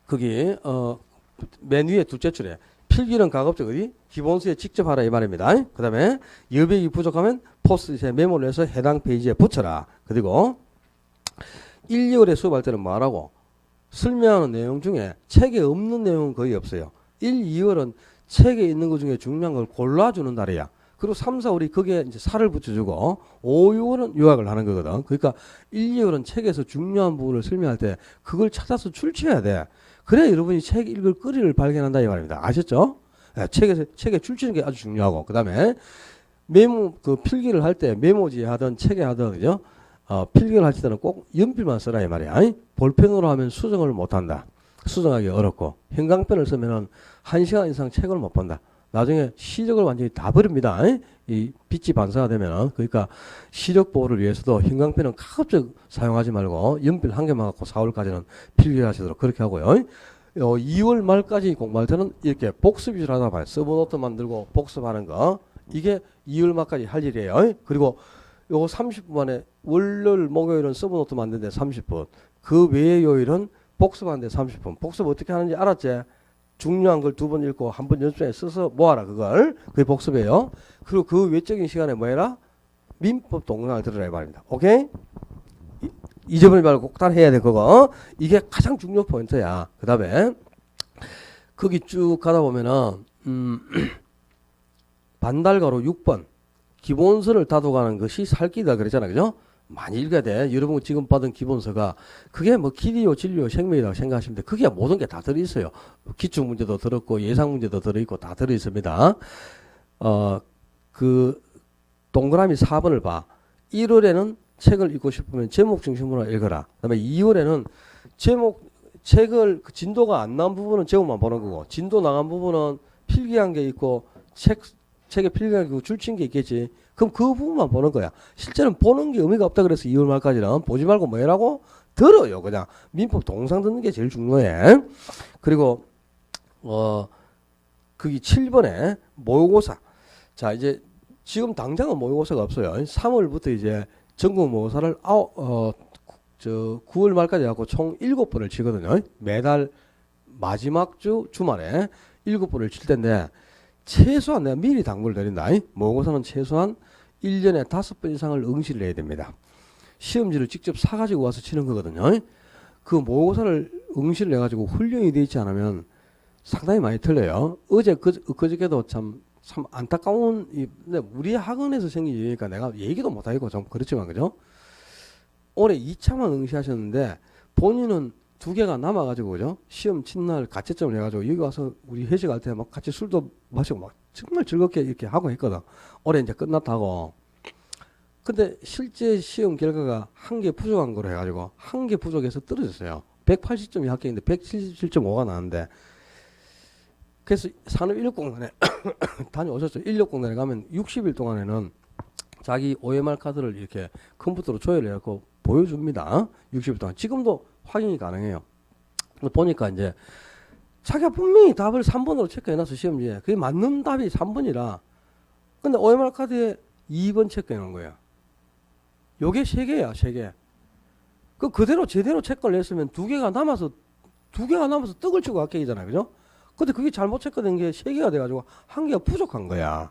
거기 맨 위에 둘째 줄에 필기는 가급적 어디? 기본수에 직접 하라 이 말입니다. 그 다음에 여백이 부족하면 포스트잇에 메모를 해서 해당 페이지에 붙여라. 그리고 1, 2월에 수업할 때는 뭐 하라고? 설명하는 내용 중에 책에 없는 내용은 거의 없어요. 1, 2월은 책에 있는 것 중에 중요한 걸 골라주는 달이야. 그리고 3, 4, 월이 거기에 이제 살을 붙여주고 5, 6월은 요약을 하는 거거든. 그러니까 1, 2월은 책에서 중요한 부분을 설명할 때 그걸 찾아서 출처해야 돼. 그래야 여러분이 책 읽을 거리를 발견한다 이 말입니다. 아셨죠? 네, 책에 출처는 게 아주 중요하고, 그 다음에 메모, 그 필기를 할 때 메모지에 하든 책에 하든, 그죠? 필기를 할 때는 꼭 연필만 써라 이 말이야. 아니? 볼펜으로 하면 수정을 못 한다. 수정하기 어렵고, 형광펜을 쓰면은 1시간 이상 책을 못 본다. 나중에 시력을 완전히 다 버립니다. 아니? 이 빛이 반사가 되면은. 그러니까 시력 보호를 위해서도 형광펜은 가급적 사용하지 말고 연필 한 개만 갖고 4월까지는 필기하시도록 그렇게 하고요. 2월 말까지 공부할 때는 이렇게 복습 위주로 하다 봐요. 서브노트 만들고 복습하는 거. 이게 2월 말까지 할 일이에요. 그리고 요거 30분 만에 월요일, 목요일은 서브노트 만드는데 30분. 그 외의 요일은 복습하는데 30분. 복습 어떻게 하는지 알았지? 중요한 걸 2번 읽고 1번 연습장에 써서 모아라 그걸. 그게 복습이에요. 그리고 그 외적인 시간에 뭐 해라? 민법 동영상을 들으라 이 말입니다. 오케이? 잊어버리지 말고 꼭 따라 해야 돼 그거. 이게 가장 중요한 포인트야. 그 다음에 거기 쭉 가다 보면은 반달가로 6번 기본서를 다독하는 것이 살기다 그랬잖아. 그죠? 많이 읽어야 돼. 여러분 지금 받은 기본서가 그게 뭐 길이요 진리요 생명이라고 생각하시면 돼. 그게 모든 게 다 들어있어요. 기출문제도 들었고 예상문제도 들어있고 다 들어있습니다. 그 동그라미 4번을 봐. 1월에는 책을 읽고 싶으면 제목 중심으로 읽어라. 그다음에 2월에는 책을 그 진도가 안 나온 부분은 제목만 보는 거고, 진도 나간 부분은 필기한 게 있고 책에 필기한 게 줄친 게 있겠지. 그럼 그 부분만 보는 거야. 실제는 보는 게 의미가 없다 그래서 2월 말까지는 보지 말고 뭐 해라고? 들어요. 그냥 민법 동상 듣는 게 제일 중요해. 그리고 거기 7번에 모의고사. 자, 이제 지금 당장은 모의고사가 없어요. 3월부터 이제 전국 모의고사를 9월 말까지 해갖고 총 7번을 치거든요. 매달 마지막 주말에 7번을 칠 텐데, 최소한 내가 미리 당부를 드린다. 모의고사는 최소한 1년에 5번 이상을 응시를 해야 됩니다. 시험지를 직접 사가지고 와서 치는 거거든요. 그 모의고사를 응시를 해가지고 훈련이 되어 있지 않으면 상당히 많이 틀려요. 그저께도 참 안타까운, 우리 학원에서 생긴 일이니까 내가 얘기도 못하겠고 좀 그렇지만, 그죠? 올해 2차만 응시하셨는데 본인은 2개가 남아가지고, 그죠? 시험 친날 가채점을 해가지고 여기 와서 우리 회식할 때 막 같이 술도 마시고 막 정말 즐겁게 이렇게 하고 했거든. 올해 이제 끝났다고. 근데 실제 시험 결과가 1개 부족한 거로 해가지고 1개 부족해서 떨어졌어요. 180점이 합격인데 177.5가 나왔는데, 그래서 산업 인력공단에 다녀오셨죠. 인력공단에 가면 60일 동안에는 자기 OMR 카드를 이렇게 컴퓨터로 조회를 해갖고 보여줍니다. 60일 동안. 지금도 확인이 가능해요. 보니까 이제 자기가 분명히 답을 3번으로 체크해놨어, 시험지에. 그게 맞는 답이 3번이라. 근데 OMR 카드에 2번 체크해놓은 거야. 요게 3개야, 3개. 그대로 제대로 체크를 했으면 2개가 남아서 떡을 치고 합격이잖아요. 그죠? 근데 그게 잘못 체크된 게 3개가 돼가지고 1개가 부족한 거야.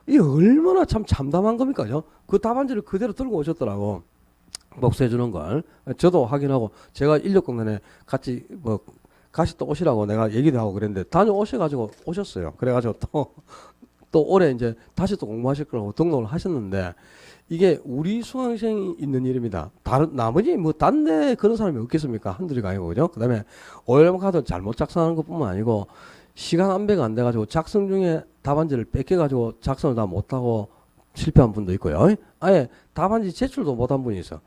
이게 얼마나 참 참담한 겁니까? 그죠? 그 답안지를 그대로 들고 오셨더라고. 복수해주는 걸. 저도 확인하고, 제가 인력공단에 같이 또 오시라고 내가 얘기도 하고 그랬는데, 다녀오셔가지고 오셨어요. 그래가지고 또 올해 이제 다시 또 공부하실 거라고 등록을 하셨는데, 이게 우리 수강생이 있는 일입니다. 나머지 딴 데 그런 사람이 없겠습니까? 한둘이가 아니고, 그죠? 그 다음에 OMR 카드 잘못 작성하는 것 뿐만 아니고, 시간 안배가 안 돼가지고 작성 중에 답안지를 뺏겨가지고 작성을 다 못하고 실패한 분도 있고요. 아예 답안지 제출도 못한 분이 있어.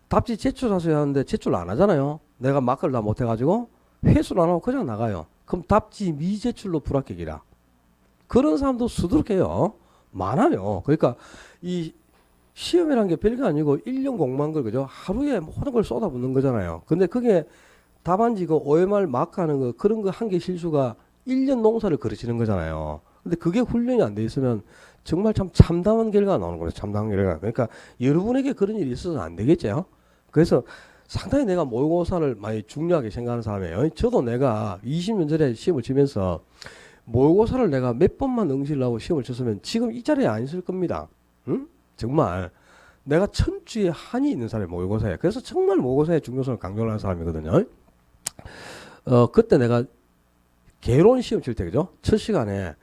답지 제출하셔야 하는데 제출 안 하잖아요. 내가 마크를 다 못해가지고 회수를 안 하고 그냥 나가요. 그럼 답지 미제출로 불합격이라. 그런 사람도 수두룩해요. 많아요. 그러니까 이 시험이란 게 별게 아니고 1년 공부한 걸, 그죠? 하루에 모든 걸 쏟아붓는 거잖아요. 근데 그게 답안지 그 OMR 마크하는 거, 그런 거 한 개 실수가 1년 농사를 그르치는 거잖아요. 근데 그게 훈련이 안 돼 있으면 정말 참 참담한 결과가 나오는 거예요. 참담한 결과. 그러니까 여러분에게 그런 일이 있어서는 안 되겠죠. 그래서 상당히 내가 모의고사를 많이 중요하게 생각하는 사람이에요. 저도 내가 20년 전에 시험을 치면서 모의고사를 내가 몇 번만 응시를 하고 시험을 쳤으면 지금 이 자리에 안 있을 겁니다. 응? 정말 내가 천추에 한이 있는 사람이 모의고사예요. 그래서 정말 모의고사의 중요성을 강조하는 사람이거든요. 그때 내가 개론 시험 칠 때, 그죠? 첫 시간에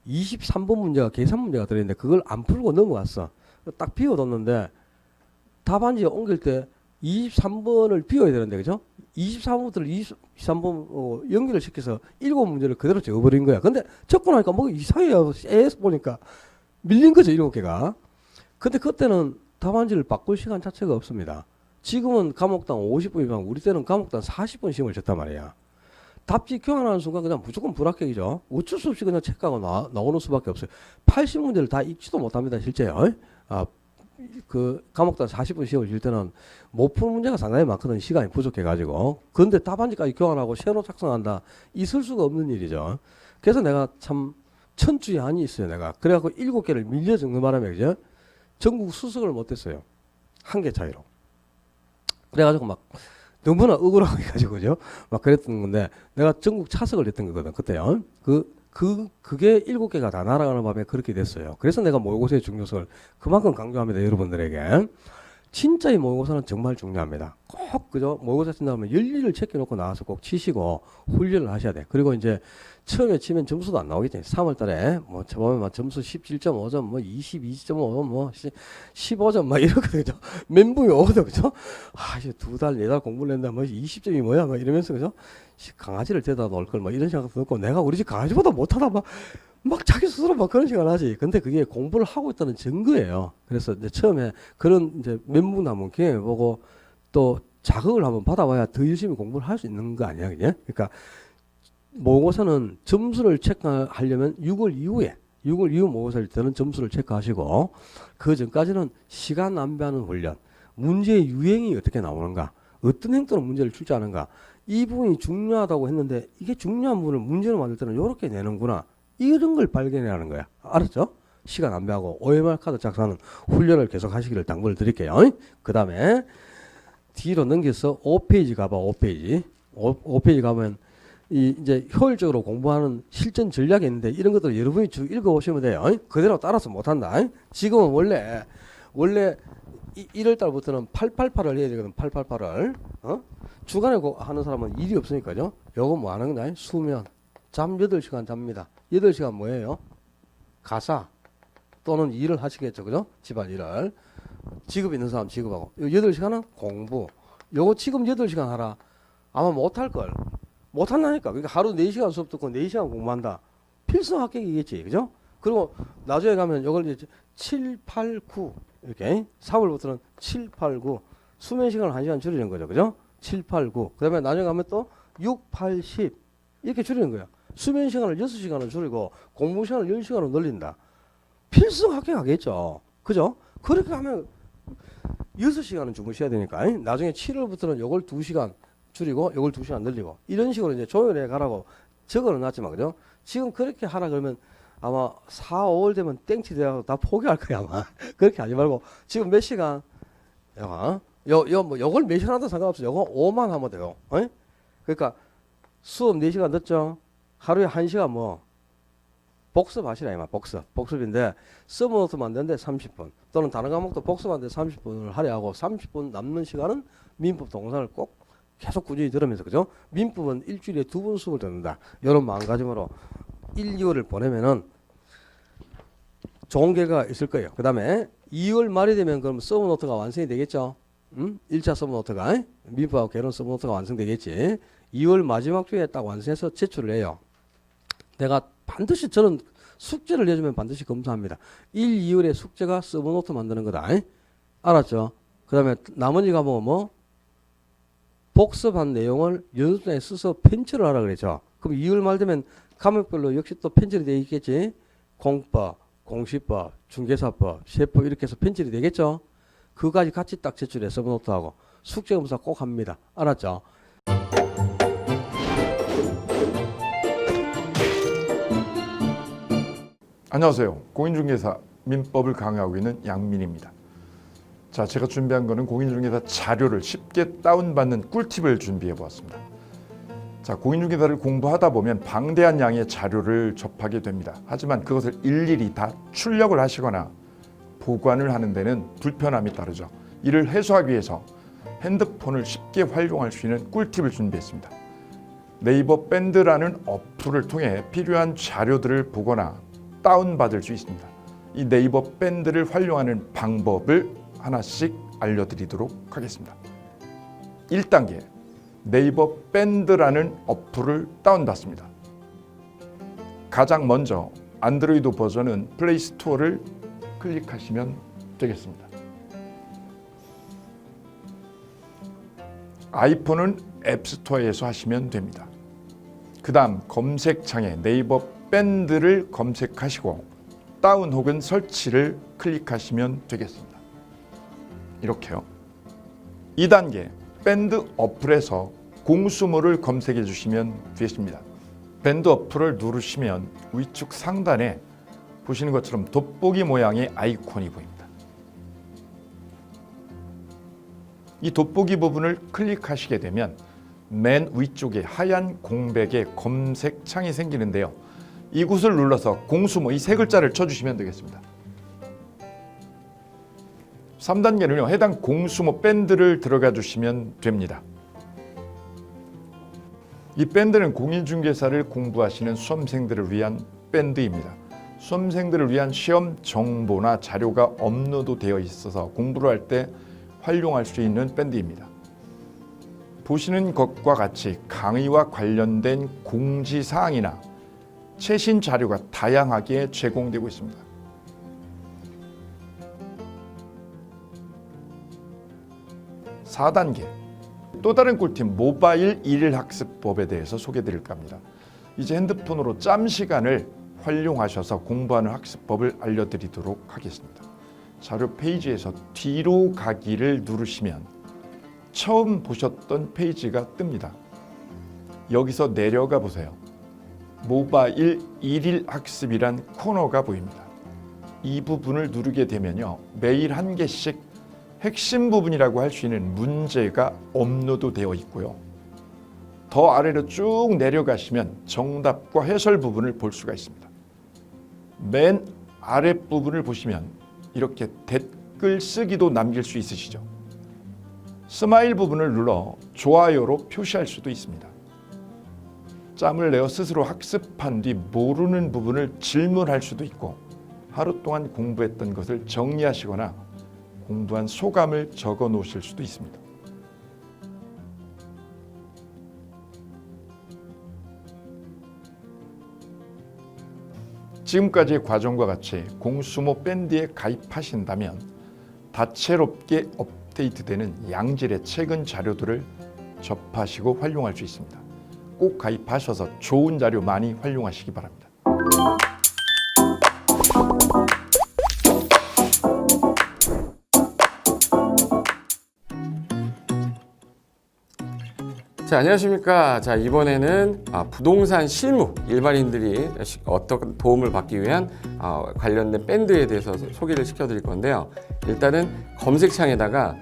23번 문제가 계산 문제가 들어있는데 그걸 안 풀고 넘어갔어. 딱 비워뒀는데 답안지에 옮길 때 23번을 비워야 되는데, 그죠? 24번부터 23번 연결을 시켜서 7문제를 그대로 적어버린 거야. 근데 적고 나니까 뭐 이상해요. 에서 보니까 밀린 거죠, 7개가. 근데 그때는 답안지를 바꿀 시간 자체가 없습니다. 지금은 과목당 50분이면 우리 때는 과목당 40분 시험을 쳤단 말이야. 답지 교환하는 순간 그냥 무조건 불합격이죠. 어쩔 수 없이 그냥 체크하고 나오는 수밖에 없어요. 80문제를 다 읽지도 못합니다, 실제요. 그 과목당 40분 시험을 칠 때는 못 푸는 문제가 상당히 많거든, 시간이 부족해가지고. 그런데 답안지까지 교환하고 새로 작성한다, 있을 수가 없는 일이죠. 그래서 내가 참 천추의 한이 있어요, 내가. 그래갖고 7개를 밀려 적는 바람에, 그죠? 전국 수석을 못했어요. 한 개 차이로. 그래가지고 막 너무나 억울하게 가지고, 그죠? 막 그랬던 건데, 내가 전국 차석을 했던 거거든, 그때요. 그게 7개가 다 날아가는 밤에 그렇게 됐어요. 그래서 내가 모의고사의 중요성을 그만큼 강조합니다, 여러분들에게. 진짜 이 모의고사는 정말 중요합니다. 꼭, 그죠? 모의고사 친다면 열리를 챙겨놓고 나와서 꼭 치시고 훈련을 하셔야 돼. 그리고 이제 처음에 치면 점수도 안 나오겠지. 3월 달에 뭐 저번에 막 점수 17.5점, 뭐 22.5, 뭐 15점 막 이러거든요. 그죠? 멘붕이 오거든, 그죠? 아, 이제 2달, 4달 공부를 했는데 뭐 20점이 뭐야? 막 이러면서, 그죠? 강아지를 데려다 놓을 걸, 뭐 이런 생각도 들고, 내가 우리 집 강아지보다 못하다, 막 자기 스스로 막 그런 생각을 하지. 근데 그게 공부를 하고 있다는 증거예요. 그래서 이제 처음에 그런 이제 멘붕 남은 경험을 보고 또 자극을 한번 받아봐야 더 열심히 공부를 할 수 있는 거 아니야, 그냥? 그러니까 모의고사는 점수를 체크하려면 6월 이후에, 6월 이후 모의고사일 때는 점수를 체크하시고, 그 전까지는 시간 낭비하는 훈련, 문제의 유형이 어떻게 나오는가, 어떤 행태로 문제를 출제하는가, 이 부분이 중요하다고 했는데 이게 중요한 부분을 문제로 만들 때는 이렇게 내는구나, 이런 걸 발견해야 하는 거야. 알았죠? 시간 낭비하고 OMR 카드 작성하는 훈련을 계속 하시기를 당부를 드릴게요. 그 다음에 뒤로 넘겨서 5페이지 가봐. 5페이지. 5페이지 가면 이제 효율적으로 공부하는 실전 전략이 있는데, 이런 것들 여러분이 쭉 읽어보시면 돼요. 그대로 따라서 못한다. 지금은 원래 1월 달부터는 888을 해야 되거든. 888을. 주간에 하는 사람은 일이 없으니까요. 요거 뭐 하는 거냐? 수면. 잠 8시간 잡니다. 8시간 뭐예요? 가사 또는 일을 하시겠죠, 그죠? 집안 일을. 직업 있는 사람 직업하고. 8시간은 공부. 요거 지금 8시간 하라. 아마 못할걸. 못한다니까. 그러니까 하루 4시간 수업 듣고 4시간 공부한다. 필수 합격이겠지, 그죠? 그리고 나중에 가면 요걸 이제 7, 8, 9 이렇게 4월부터는 7, 8, 9 수면 시간을 1시간 줄이는 거죠, 그죠? 7, 8, 9. 그 다음에 나중에 가면 또 6, 8, 10 이렇게 줄이는 거야. 수면 시간을 6시간을 줄이고 공부 시간을 10시간으로 늘린다. 필수 합격하겠죠. 그죠? 그렇게 하면 6시간은 주무셔야 되니까. 나중에 7월부터는 요걸 2시간 줄이고 요걸 2시간 늘리고 이런 식으로 이제 조율해 가라고 적어는 놨지만, 그죠? 지금 그렇게 하라 그러면 아마 4, 5월 되면 땡치 돼서 다 포기할 거야, 아마. 그렇게 하지 말고 지금 몇 시간? 요걸 몇 시간 하든 상관없어. 요거 5만 하면 돼요. 그러니까 수업 4시간 듣죠? 하루에 1시간 뭐 복습하시라, 이마. 복습인데 서브노트 만드는데 30분 또는 다른 과목도 복습하는데 30분을 할애하고 30분 남는 시간은 민법 동영상을 꼭 계속 꾸준히 들으면서, 그죠? 민법은 일주일에 2번 수업을 듣는다. 이런 마음가짐으로 1, 2월을 보내면은 좋은 결과가 있을 거예요. 그 다음에 2월 말이 되면 그럼 서브노트가 완성이 되겠죠? 1차 서브노트가, 민법하고 개론 서브노트가 완성되겠지. 2월 마지막 주에 딱 완성해서 제출을 해요. 내가 반드시, 저는 숙제를 내주면 반드시 검사합니다. 1, 2월에 숙제가 서브노트 만드는 거다. 알았죠? 그 다음에 나머지 과목은 뭐? 복습한 내용을 연습장에 써서 편철을 하라 그랬죠. 그럼 2월 말 되면 과목별로 역시 또 편철이 되어 있겠지. 공법, 공시법, 중개사법, 세법 이렇게 해서 편철이 되겠죠. 그거까지 같이 딱 제출해. 서브노트하고 숙제 검사 꼭 합니다. 알았죠? 안녕하세요. 공인중개사 민법을 강의하고 있는 양민입니다. 자, 제가 준비한 거는 공인중개사 자료를 쉽게 다운받는 꿀팁을 준비해 보았습니다. 자, 공인중개사를 공부하다 보면 방대한 양의 자료를 접하게 됩니다. 하지만 그것을 일일이 다 출력을 하시거나 보관을 하는 데는 불편함이 따르죠. 이를 해소하기 위해서 핸드폰을 쉽게 활용할 수 있는 꿀팁을 준비했습니다. 네이버 밴드라는 어플을 통해 필요한 자료들을 보거나 다운받을 수 있습니다. 이 네이버 밴드를 활용하는 방법을 하나씩 알려드리도록 하겠습니다. 1단계, 네이버 밴드라는 어플을 다운받습니다. 가장 먼저 안드로이드 버전은 플레이 스토어를 클릭하시면 되겠습니다. 아이폰은 앱스토어에서 하시면 됩니다. 그 다음 검색창에 네이버 밴드를 검색하시고 다운 혹은 설치를 클릭하시면 되겠습니다. 이렇게요. 2단계, 밴드 어플에서 공수모를 검색해 주시면 되겠습니다. 밴드 어플을 누르시면 위쪽 상단에 보시는 것처럼 돋보기 모양의 아이콘이 보입니다. 이 돋보기 부분을 클릭하시게 되면 맨 위쪽에 하얀 공백의 검색창이 생기는데요. 이곳을 눌러서 공수모 이 세 글자를 쳐주시면 되겠습니다. 3단계는요. 해당 공수모 밴드를 들어가 주시면 됩니다. 이 밴드는 공인중개사를 공부하시는 수험생들을 위한 밴드입니다. 수험생들을 위한 시험 정보나 자료가 업로드되어 있어서 공부를 할 때 활용할 수 있는 밴드입니다. 보시는 것과 같이 강의와 관련된 공지사항이나 최신 자료가 다양하게 제공되고 있습니다. (4단계) 또 다른 꿀팁 모바일 일일학습법에 대해서 소개드릴까 합니다. 이제 핸드폰으로 짬 시간을 활용하셔서 공부하는 학습법을 알려드리도록 하겠습니다. 자료 페이지에서 뒤로 가기를 누르시면 처음 보셨던 페이지가 뜹니다. 여기서 내려가 보세요. 모바일 일일 학습이란 코너가 보입니다. 이 부분을 누르게 되면요. 매일 한 개씩 핵심 부분이라고 할 수 있는 문제가 업로드되어 있고요. 더 아래로 쭉 내려가시면 정답과 해설 부분을 볼 수가 있습니다. 맨 아랫부분을 보시면 이렇게 댓글 쓰기도 남길 수 있으시죠. 스마일 부분을 눌러 좋아요로 표시할 수도 있습니다. 짬을 내어 스스로 학습한 뒤 모르는 부분을 질문할 수도 있고 하루 동안 공부했던 것을 정리하시거나 공부한 소감을 적어 놓으실 수도 있습니다. 지금까지의 과정과 같이 공수모 밴드에 가입하신다면 다채롭게 업데이트되는 양질의 최근 자료들을 접하시고 활용할 수 있습니다. 꼭 가입하셔서 좋은 자료 많이 활용하시기 바랍니다. 자, 안녕하십니까. 자, 이번에는 부동산 실무 일반인들이 어떤 도움을 받기 위한 관련된 밴드에 대해서 소개를 시켜드릴 건데요. 일단은 검색창에다가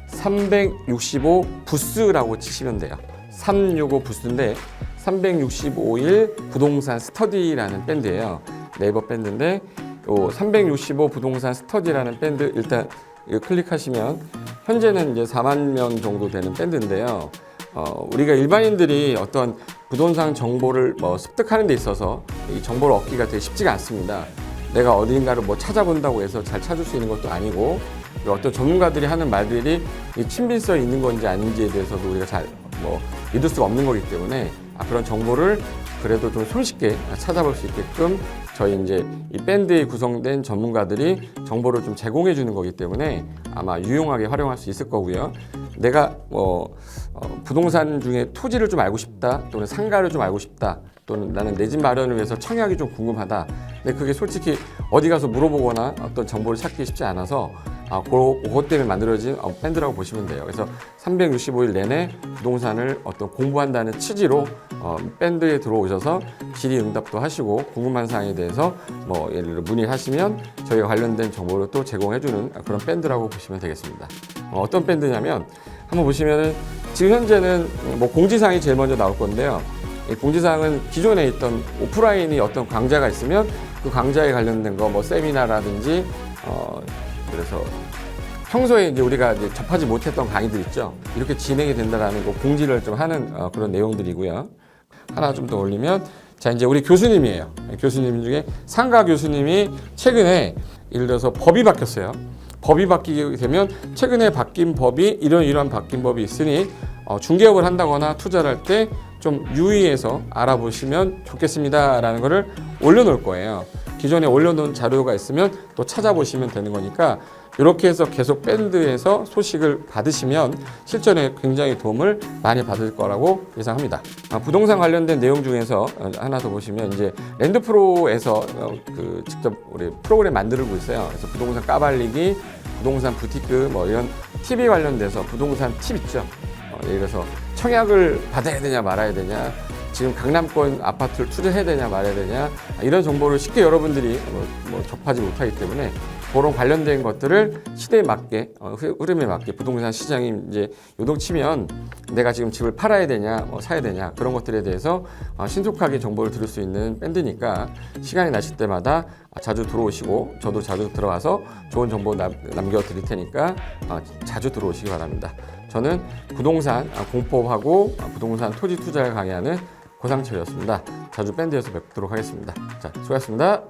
365 부스라고 치시면 돼요. 365 부스인데 365일 부동산 스터디라는 밴드예요. 네이버 밴드인데 365 부동산 스터디라는 밴드 일단 클릭하시면 현재는 이제 4만 명 정도 되는 밴드인데요. 우리가 일반인들이 어떤 부동산 정보를 습득하는 데 있어서 이 정보를 얻기가 되게 쉽지가 않습니다. 내가 어딘가를 찾아본다고 해서 잘 찾을 수 있는 것도 아니고 어떤 전문가들이 하는 말들이 친밀성이 있는 건지 아닌지에 대해서도 우리가 잘 믿을 수가 없는 거기 때문에 그런 정보를 그래도 좀 손쉽게 찾아볼 수 있게끔 저희 이제 이 밴드에 구성된 전문가들이 정보를 좀 제공해 주는 거기 때문에 아마 유용하게 활용할 수 있을 거고요. 내가 부동산 중에 토지를 좀 알고 싶다 또는 상가를 좀 알고 싶다 또는 나는 내 집 마련을 위해서 청약이 좀 궁금하다. 근데 그게 솔직히 어디 가서 물어보거나 어떤 정보를 찾기 쉽지 않아서 그것 때문에 만들어진 밴드라고 보시면 돼요. 그래서 365일 내내 부동산을 어떤 공부한다는 취지로 밴드에 들어오셔서 질의응답도 하시고 궁금한 사항에 대해서 예를 들어 문의를 하시면 저희가 관련된 정보를 또 제공해주는 그런 밴드라고 보시면 되겠습니다. 어떤 밴드냐면 한번 보시면은 지금 현재는 공지사항이 제일 먼저 나올 건데요. 이 공지사항은 기존에 있던 오프라인이 어떤 강좌가 있으면 그 강좌에 관련된 거 세미나라든지 그래서 평소에 이제 우리가 이제 접하지 못했던 강의들 있죠. 이렇게 진행이 된다라는 거 공지를 좀 하는 그런 내용들이고요. 하나 좀 더 올리면 자 이제 우리 교수님이에요. 교수님 중에 상가 교수님이 최근에 예를 들어서 법이 바뀌었어요. 법이 바뀌게 되면 최근에 바뀐 법이 이런 바뀐 법이 있으니 중개업을 한다거나 투자를 할 때 좀 유의해서 알아보시면 좋겠습니다라는 거를 올려놓을 거예요. 기존에 올려놓은 자료가 있으면 또 찾아보시면 되는 거니까 이렇게 해서 계속 밴드에서 소식을 받으시면 실전에 굉장히 도움을 많이 받을 거라고 예상합니다. 부동산 관련된 내용 중에서 하나 더 보시면 이제 랜드프로에서 그 직접 우리 프로그램 만들고 있어요. 그래서 부동산 까발리기, 부동산 부티크 뭐 이런 TV 관련돼서 부동산 팁 있죠. 예를 들어서 청약을 받아야 되냐 말아야 되냐, 지금 강남권 아파트를 투자해야 되냐 말아야 되냐, 이런 정보를 쉽게 여러분들이 접하지 못하기 때문에 그런 관련된 것들을 시대에 맞게 흐름에 맞게 부동산 시장이 이제 요동치면 내가 지금 집을 팔아야 되냐 사야 되냐 그런 것들에 대해서 신속하게 정보를 들을 수 있는 밴드니까 시간이 나실 때마다 자주 들어오시고 저도 자주 들어와서 좋은 정보 남겨드릴 테니까 자주 들어오시기 바랍니다. 저는 부동산 공법하고 부동산 토지 투자를 강의하는 고상철이었습니다. 자주 밴드에서 뵙도록 하겠습니다. 자, 수고하셨습니다.